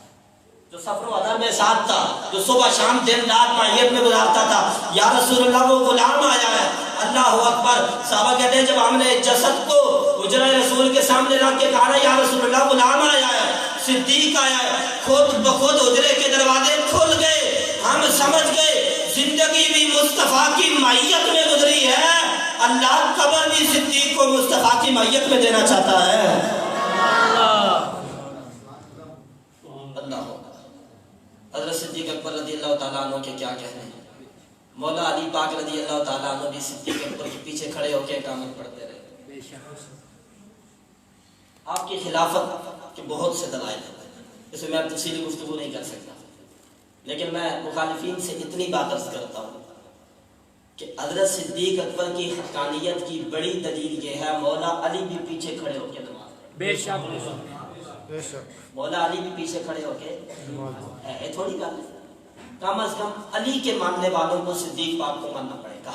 جو سفر و حضر میں ساتھ تھا, جو صبح شام دن رات معیت میں گزارتا تھا, یا رسول اللہ وہ غلام آیا ہے. اللہ اکبر. صحابہ کہتے ہیں جب ہم نے جسد کو حجرہ رسول کے سامنے رکھ کے کہا یا رسول اللہ غلام آیا ہے, صدیق آیا ہے, خود بخود حجرے کے دروازے کھل گئے. ہم سمجھ گئے زندگی بھی مصطفیٰ کی معیت میں گزری ہے, اللہ قبر بھی صدیق کو مصطفیٰ کی معیت میں دینا چاہتا ہے. اللہ حضرت صدیق اکبر رضی اللہ تعالیٰ عنہ کے کیا کہنے ہیں. مولا علی پاک رضی اللہ تعالیٰ عنہ بھی صدیق اکبر کے پیچھے کھڑے ہو کے اقامت پڑھتے رہے. آپ کی خلافت کے بہت سے دلائل ہیں, اسے میں تفصیلی گفتگو نہیں کر سکتا, لیکن میں مخالفین سے اتنی بات عرض کرتا ہوں کہ حضرت صدیق اکبر کی حقانیت کی بڑی دلیل یہ ہے مولا علی بھی پیچھے کھڑے ہو کے نماز پڑھتے ہیں. مولا علی بھی پیچھے کھڑے ہو کے ہے تھوڑی گل ہے. کم از کم علی کے ماننے والوں کو صدیق پاک کو ماننا پڑے گا,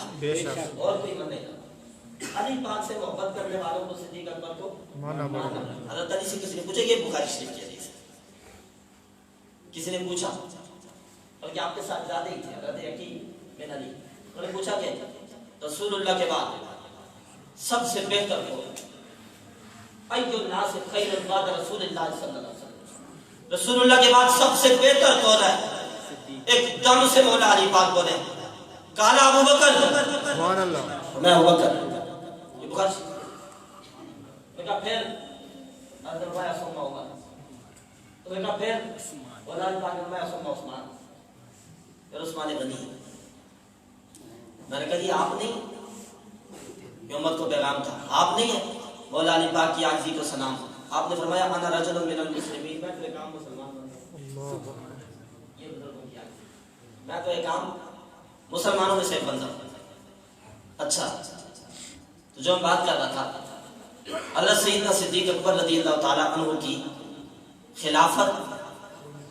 اور کوئی مانے گا. علی پاک سے محبت کرنے والوں کو صدیق اکبر کو ماننا. حضرت علی سے کسی نے پوچھا, یہ بخاری شریف کی حدیث ہے, کسی نے پوچھا بلکہ آپ کے ساتھ زیادہ ہی تھے, حضرت یقین بن علی, انہوں نے پوچھا کہ رسول اللہ کے بعد سب سے بہتر کون, ایو الناس خیر بعد رسول اللہ صلی اللہ علیہ وسلم, رسول اللہ کے بعد سب سے بہتر کون ہے؟ ایک دم سے مولا علی پاک بولے کالا ابو بکر, سبحان اللہ, میں ابو بکر. یہ بخاری نے کہا پھر حضرت عمر ثم عمر, نے کہا پھر مولا علی پاک نے فرمایا ثم عثمان. پھر عثمان غنی. میں نے کہا جی آپ نہیں؟ یہ امت کو پیغام تھا. آپ نہیں ہیں؟ مولا علی پاک کی عاجزی کو سلام. آپ نے فرمایا انا رجل من المسلمین، میں تو ایک عام مسلمان بندہ. یہ بزرگوں کی عاجزی، میں تو ایک عام مسلمانوں میں سے ایک بندہ. اچھا تو جو میں بات کر رہا تھا، حضرت سیدنا صدیق اکبر رضی اللہ تعالیٰ عنہ کی خلافت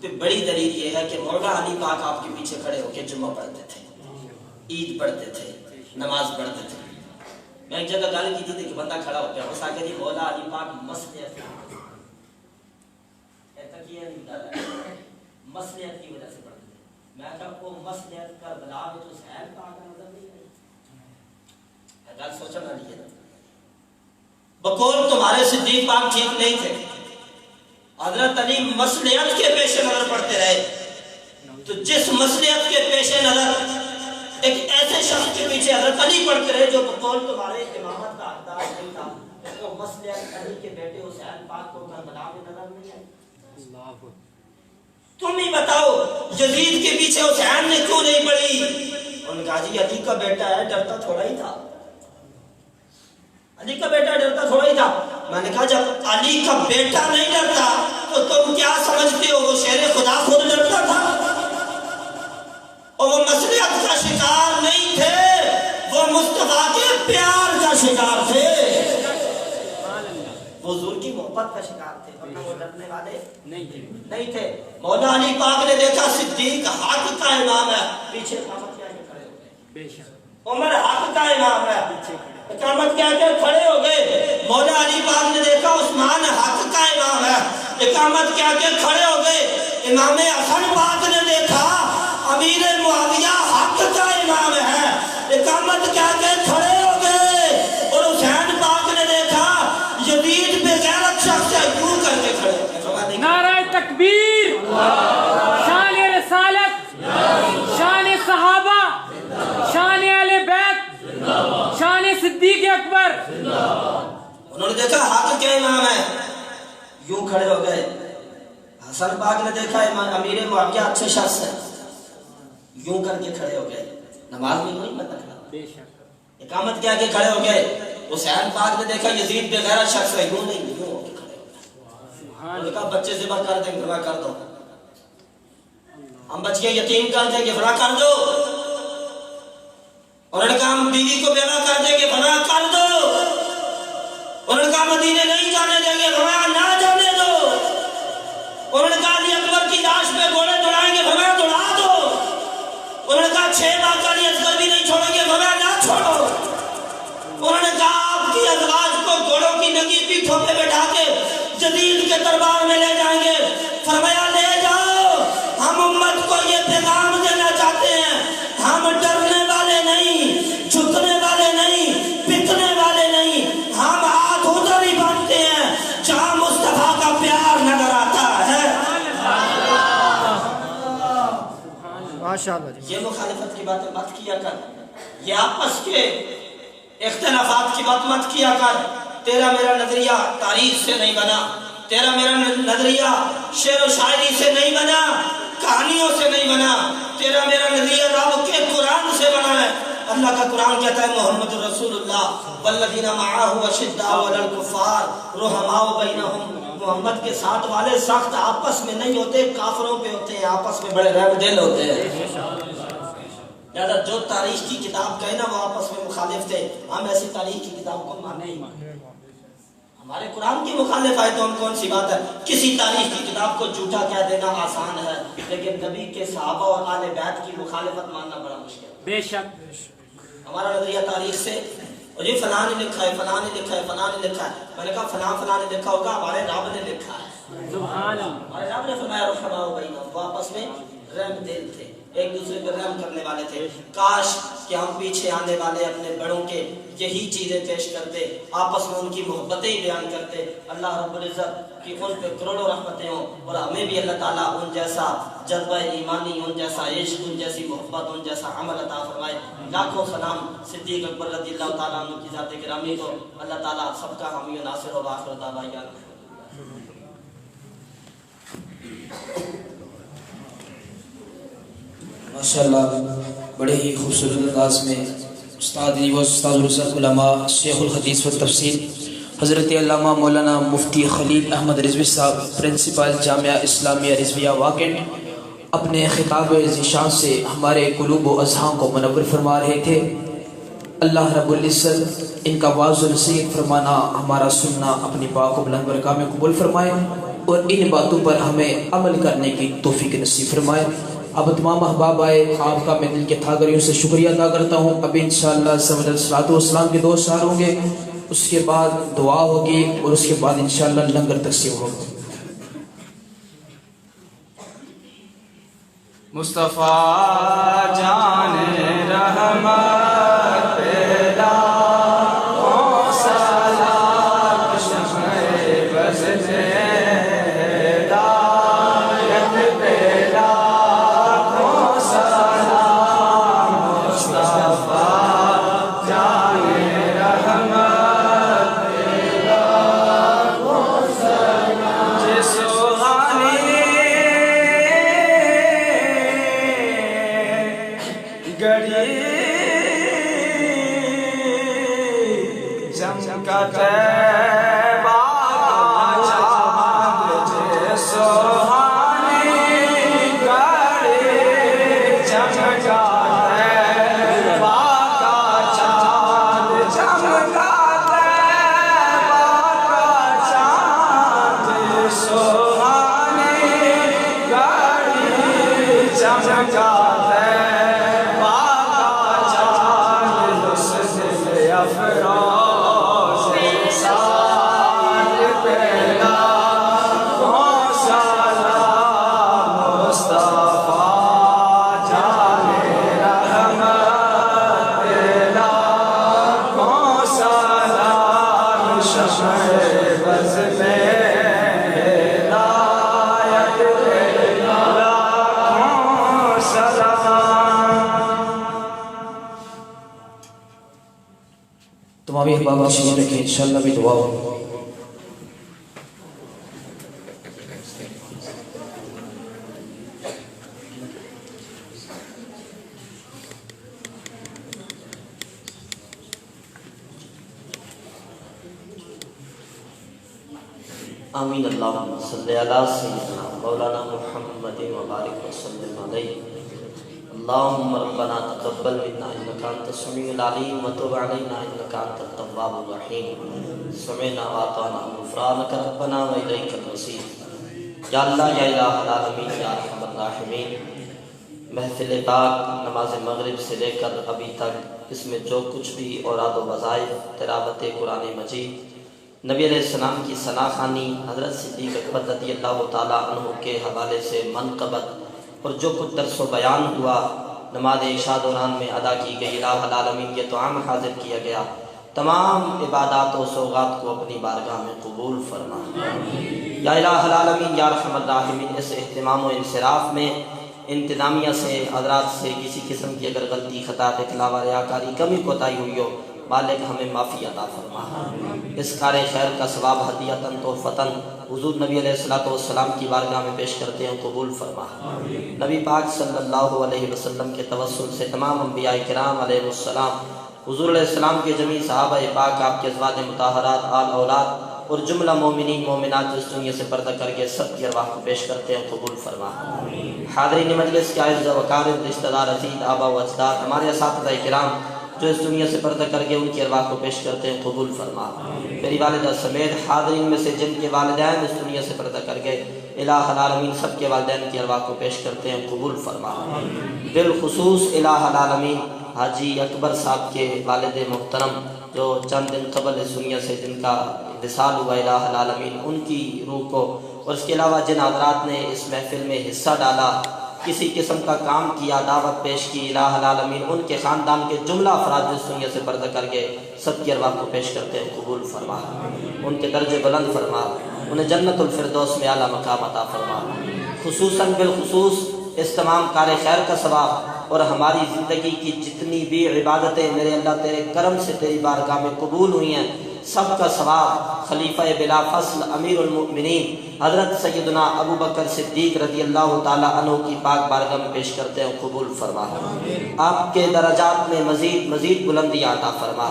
پہ بڑی دلیل یہ ہے کہ مولا علی پاک آپ کے پیچھے کھڑے ہو کے جمعہ پڑھتے تھے، عید پڑھتے تھے، نماز پڑھتے تھے. میں ایک جگہ گل کی تھی کہ بندہ کھڑا ہو گیا، اس آگے جی مولا علی پاک مسلحت مسلحت کی وجہ سے پڑھتے تھے. میں کہا وہ مسلحت کربلا میں تو حسین پاک کا نظر نہیں آئی. گل سوچنا نہیں ہے. بقول تمہارے صدیق پاک ٹھیک نہیں تھے، حضرت علی مصلحت کے پیش نظر پڑھتے رہے. تو جس مصلحت کے پیش نظر ایک ایسے شخص کے پیچھے حضرت علی پڑھتے رہے جو بقول تمہارے امامت کا حقدار نہیں تھا، تو مصلحت علی کے بیٹے حسین پاک کو کربلا میں نظر نہیں آئی. تم ہی بتاؤ یزید کے پیچھے حسین نے کیوں نہیں پڑھی؟ انہوں نے کہا جی علی کا بیٹا ہے، ڈرتا تھوڑا ہی تھا. علی کا بیٹا ڈرتا تھوڑا ہی تھا. میں نے کہا جب علی کا بیٹا نہیں ڈرتا تو تم کیا سمجھتے ہو وہ شیر خدا خود ڈرتا تھا؟ اور وہ مصلحت کا شکار نہیں تھے، وہ مصطفیٰ کے پیار کا شکار تھے، وہ حضور کی محبت کا شکار تھے، ورنہ وہ ڈرنے والے نہیں تھے. مولا علی پاک نے دیکھا صدیق حق کا امام ہے، پیچھے اقامت کیا کے کھڑے ہو گئے. عمر حق کا امام ہے، اقامت کیا کے کھڑے ہو گئے. مولا علی پاک نے دیکھا عثمان حق کا امام ہے، اقامت کیا کے کھڑے ہو گئے. امام حسن پاک نے دیکھا امیر معاویہ حق کا امام ہے، اقامت کیا کے کھڑے ہو گئے. اور حسین پاک نے دیکھا یزید بے غیرت شخص ہے، یوں کر کے کھڑے ہو گئے. نعرہ تکبیر، شان رسالت، شان صحابہ، شان اہل بیت، شان صدیق اکبر. انہوں نے دیکھا حق کے امام ہے، یوں کھڑے ہو گئے. حسن پاک نے دیکھا امیر معاویہ اچھے شخص ہے، یوں کر کے کھڑے ہو گئے. نماز میں کوئی مت رکھنا، اقامت کیا کے کھڑے ہو گئے. حسین پاک نے دیکھا یزید بے غیرت شخص ہے، یوں نہیں یوں ہو کے کھڑے ہو گئے. انہوں نے کہا بچے ذبح کر دیں گے، کر دو. ہم بچے یتیم کر دیں گے، فنا کر دو. انہوں نے کہا ہم بیوی کو بیوہ کر دیں گے، فنا کر دو. انہوں نے کہا مدینے نہیں جانے دیں گے، فنا نہ جانے دو. انہوں نے کہا علی اکبر کی لاش پہ گھوڑے دوڑائیں گے، فنا دوڑا دو. انہوں نے کہا 6 ماہ کا علی اصغر بھی نہیں چھوڑیں گے، فنا نہ چھوڑو. انہوں نے کہا آپ کی ازواج کو گھوڑوں کی ننگی پیٹھوں پہ بٹھا کے جدید کے دربار میں لے جائیں گے. فرمایا لے جاؤ، ہم امت کو یہ پیغام دینا چاہتے ہیں، ہم ڈرنے والے نہیں، جھکنے والے نہیں، پٹنے والے نہیں. ہم ہاتھ ادھر ہی باندھتے ہیں جہاں مصطفیٰ کا پیار نظر آتا ہے. یہ مخالفت کی باتیں مت کیا کر، یہ آپس کے اختلافات کی بات مت کیا کر. تیرا میرا نظریہ تاریخ سے نہیں بنا، تیرا میرا نظریہ شعر و شاعری سے نہیں بنا، کہانیوں سے نہیں بنا. تیرا میرا نظریہ رب کے قرآن سے بنا ہے. اللہ کا قرآن کہتا ہے محمد رسول اللہ والذین معہ اشداء علی الکفار رحماء بینہم. محمد کے ساتھ والے سخت آپس میں نہیں ہوتے، کافروں پہ ہوتے ہیں، آپس میں بڑے رحم دل ہوتے ہیں. لہذا جو تاریخ کی کتاب کہے نا وہ آپس میں مخالف تھے، ہم ایسی تاریخ کی کتاب کو ماننے ہی مانتے. ہمارے قرآن کی مخالف آئے تو ہم کون سی بات ہے. کسی تاریخ کی کتاب کو جھوٹا کہہ دینا آسان ہے، لیکن نبی کے صحابہ اور آل بیت کی مخالفت ماننا بڑا مشکل ہے. بے شک ہمارا نظریہ تاریخ سے اور یہ فلاں نے لکھا ہے، فلاں نے لکھا ہے، فلاں نے لکھا ہے. میں نے کہا فلاں نے لکھا ہوگا، ہمارے رب نے لکھا ہے. سبحان اللہ. ہمارے رب نے فرمایا رحماء بینہم، وہ آپس میں رحم دل تھے، ایک دوسرے پر رحم کرنے والے تھے. کاش کہ ہم پیچھے آنے والے اپنے بڑوں کے یہی چیزیں پیش کرتے، آپس میں ان کی محبتیں بیان کرتے. اللہ رب العزت کی ان پہ کروڑوں رحمتیں ہوں، اور ہمیں بھی اللہ تعالیٰ ان جیسا جذبہ ایمانی، ان جیسا عشق، ان جیسی محبت، ان جیسا عمل عطا فرمائے. لاکھوں سلام صدیق اکبر رضی اللہ تعالیٰ عنہ کی ذات گرامی کو. اللہ تعالیٰ سب کا حامی و ناصر و آخر دعوانا ماشاءاللہ بڑے ہی خوبصورت انداز میں استاد الرسل علماء شیخ الحدیث و تفسیر حضرت علامہ مولانا مفتی خلیل احمد رضوی صاحب پرنسپل جامعہ اسلامیہ رضویہ واکنڈ اپنے خطاب ذیشان سے ہمارے قلوب و اذہان کو منور فرما رہے تھے۔ اللہ رب العزت ان کا واعظ و نصیحت فرمانا، ہمارا سننا اپنی پاک و بلند برگاہ میں قبول فرمائے اور ان باتوں پر ہمیں عمل کرنے کی توفیق نصیب فرمائے۔ اب تمام احباب آئے، آپ کا میں دل کے تھاگریوں سے شکریہ ادا کرتا ہوں۔ ابھی انشاءاللہ صلاۃ والسلام کے 2 اشعار ہوں گے، اس کے بعد دعا ہوگی اور اس کے بعد انشاءاللہ لنگر تقسیم ہوگا۔ مصطفیٰ جان رحمت پیدا تمام احباب تشریف رکھیں، انشاءاللہ بھی دعا ہو۔ آمین اللہم صلی علی سیدنا مولانا محمد وبارک وسلم علیہ۔ اللہم ربنا تقبل منا انکا انت السمیع العلیم وتب علینا انکا انت التواب الرحیم۔ سمعنا واطعنا غفرانک ربنا والیک المصیر۔ یا اللہ، یا الہ العالمین، یا ارحم الراحمین، محفل پاک نماز مغرب سے لے کر ابھی تک اس میں جو کچھ بھی اوراد و وظائف، تلاوت قرآن مجید، نبی علیہ السلام کی ثنا خوانی، حضرت صدیق اکبر رضی اللہ تعالیٰ عنہ کے حوالے سے منقبت اور جو کچھ درس و بیان ہوا، نماز عشاء دوران میں ادا کی گئی، الہ العالمین یہ توام حاضر کیا گیا، تمام عبادات و سوغات کو اپنی بارگاہ میں قبول فرما۔ یا الہ العالمین، یا ارحم الراحمین، اس اہتمام و انصراف میں انتظامیہ سے، حضرات سے کسی قسم کی اگر غلطی، خطا، اخلاء، ریاکاری، کمی کوتاہی ہوئی ہو، مالک ہمیں معافی عطا فرما۔ اس کار خیر کا ثواب ہدیۃً تحفۃً حضور نبی علیہ السلام کی بارگاہ میں پیش کرتے ہیں، قبول فرما۔ نبی پاک صلی اللہ علیہ وسلم کے توسل سے تمام انبیاء کرام علیہ السلام، حضور علیہ السلام کے جمیع صحابہ پاک، آپ کے ازواج مطہرات، آل اولاد اور جملہ مومنین مومنات جس دنیا سے پردہ کر کے سب کی ارواح کو پیش کرتے ہیں، قبول فرما۔ حاضرین مجلس کے اعزاء و اقارب، رشتہ دار، عزیز، آبا و اجداد، ہمارے اساتذہ کرام جو اس دنیا سے پردہ کر کے ان کی ارواح کو پیش کرتے ہیں، قبول فرما۔ میری والدہ سمیت حاضرین میں سے جن کے والدین اس دنیا سے پردہ کر گئے، الہ العالمین سب کے والدین کی ارواح کو پیش کرتے ہیں، قبول فرما۔ بالخصوص الہ العالمین حاجی اکبر صاحب کے والد محترم جو چند دن قبل اس دنیا سے جن کا وصال ہوا، الہ العالمین ان کی روح کو، اور اس کے علاوہ جن حضرات نے اس محفل میں حصہ ڈالا، کسی قسم کا کام کیا، دعوت پیش کی، الہ العالمین ان کے خاندان کے جملہ افراد جس دنیا سے پردہ کر گئے، سب کی ارواح کو پیش کرتے ہیں، قبول فرما۔ ان کے درجے بلند فرما، انہیں جنت الفردوس میں اعلیٰ مقام عطا فرما۔ خصوصاً بالخصوص اس تمام کار خیر کا ثواب اور ہماری زندگی کی جتنی بھی عبادتیں میرے اللہ تیرے کرم سے تیری بارگاہ میں قبول ہوئی ہیں، سب کا ثواب خلیفہ بلا فصل امیر المؤمنین حضرت سیدنا ابو بکر صدیق رضی اللہ تعالیٰ عنہ کی پاک بارگاہ میں پیش کرتے ہیں، قبول فرما۔ آپ کے درجات میں مزید بلندی عطا فرما،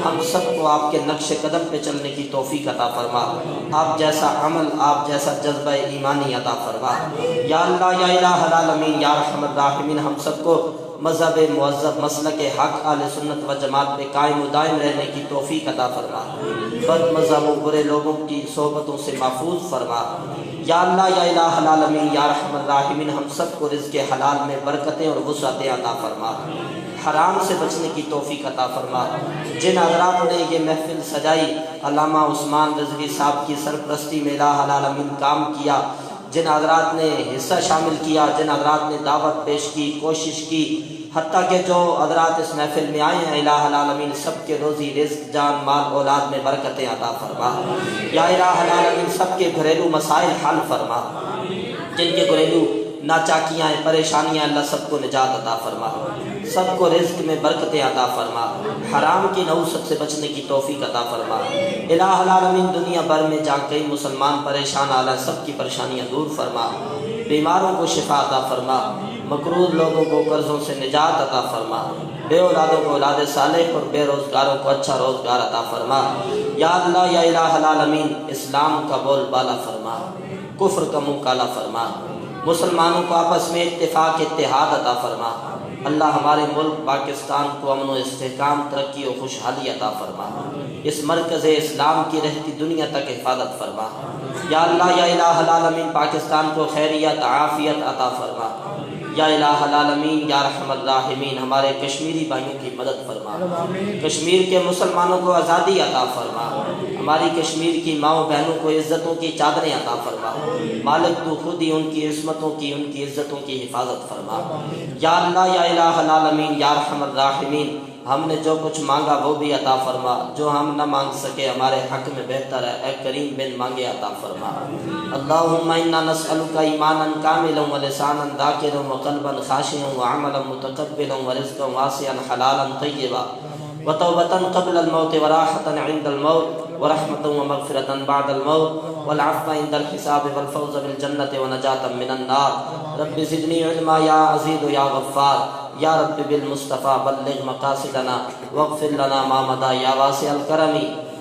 ہم سب کو آپ کے نقش قدم پہ چلنے کی توفیق عطا فرما، آپ جیسا عمل، آپ جیسا جذبہ ایمانی عطا فرما۔ یا اللہ یا الہ العالمین یا رحم الراحمین، ہم سب کو مذہب معذب مسلک حق اہل سنت و جماعت پہ قائم و دائم رہنے کی توفیق عطا فرما، بد مذہب و برے لوگوں کی صحبتوں سے محفوظ فرما۔ یا اللہ یا الہ العالمین یا رحم الراحمین، ہم سب کو رزق حلال میں برکتیں اور وسعتیں عطا فرما، حرام سے بچنے کی توفیق عطا فرما۔ جن حضرات نے یہ محفل سجائی، علامہ عثمان رضوی صاحب کی سرپرستی میں الہ العالمین کام کیا، جن حضرات نے حصہ شامل کیا، جن حضرات نے دعوت پیش کی، کوشش کی، حتیٰ کہ جو حضرات اس محفل میں آئے ہیں، الہ العالمین سب کے روزی رزق جان مال اولاد میں برکتیں عطا فرما۔ یا الہ العالمین سب کے گھریلو مسائل حل فرما، جن کے گھریلو ناچاکیاں ہیں، پریشانیاں، اللہ سب کو نجات عطا فرما، سب کو رزق میں برکتیں عطا فرما، حرام کی نحوست سے بچنے کی توفیق عطا فرما۔ الہ العالمین دنیا بھر میں جہاں کئی مسلمان پریشان حال ہیں، سب کی پریشانیاں دور فرما، بیماروں کو شفا عطا فرما، مقروض لوگوں کو قرضوں سے نجات عطا فرما، بے اولادوں کو اولاد صالح اور بے روزگاروں کو اچھا روزگار عطا فرما۔ یا اللہ یا الہ العالمین اسلام کا بول بالا فرما، کفر کا منہ کالا فرما، مسلمانوں کو آپس میں اتفاق اتحاد عطا فرما۔ اللہ ہمارے ملک پاکستان کو امن و استحکام، ترقی و خوشحالی عطا فرما، اس مرکز اسلام کی رہتی دنیا تک حفاظت فرما۔ یا اللہ یا الہ العالمین پاکستان کو خیریت عافیت عطا فرما۔ یا الہ العالمین یا رحم الراحمین ہمارے کشمیری بھائیوں کی مدد فرما، کشمیر کے مسلمانوں کو آزادی عطا فرما، ہماری کشمیر کی ماؤں بہنوں کو عزتوں کی چادریں عطا فرما، مالک تو خود ہی ان کی عصمتوں کی، ان کی عزتوں کی حفاظت فرما۔ یا اللہ یا الہ العالمین یا رحم الراحمین ہم نے جو کچھ مانگا وہ بھی عطا فرما، جو ہم نہ مانگ سکے ہمارے حق میں بہتر ہے، اے کریم بن مانگے عطا فرما۔ اللہم انا نسألک ایمانا کاملا ولسانا ذاکرا وقلبا خاشعا وعملا متقبلا ورزقا واسعا حلالا طیبا وتوبة قبل الموت وراحة عند الموت ورحمة ومغفرة بعد الموت والعفو عند الحساب والفوز بالجنة ونجاة من النار۔ رب زدنی علما یا عزیز یا غفار، یا رب بالمصطفى بلغ مقاصدنا واغفر لنا ما مضى یا واسع الکرم،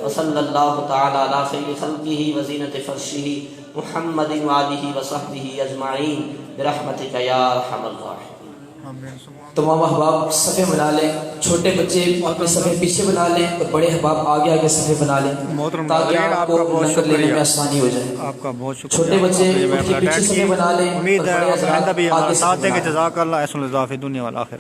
وصلی اللہ تعالی علی خیر خلقہ وزینۃ فرشہ محمد وآلہ وصحبہ اجمعین برحمتک یا ارحم الراحمین۔ تمام احباب صفحے بنا لیں، چھوٹے بچے اپنے صفحے پیچھے بنا لیں اور بڑے احباب آگے آگے صفحے بنا لیں تاکہ آپ کو نمبر لینے میں آسانی ہو جائے۔ آپ کا بہت شکریہ، چھوٹے بچے اپنے پیچھے صفحے بنا لیں، امید ہے اور بڑے حضرات آئندہ بھی آگے ہمارے صفحے ساتھ دیں بنا گے۔ لیں۔ جزاک اللہ، احسن الجزا فی الدنیا والآخرہ۔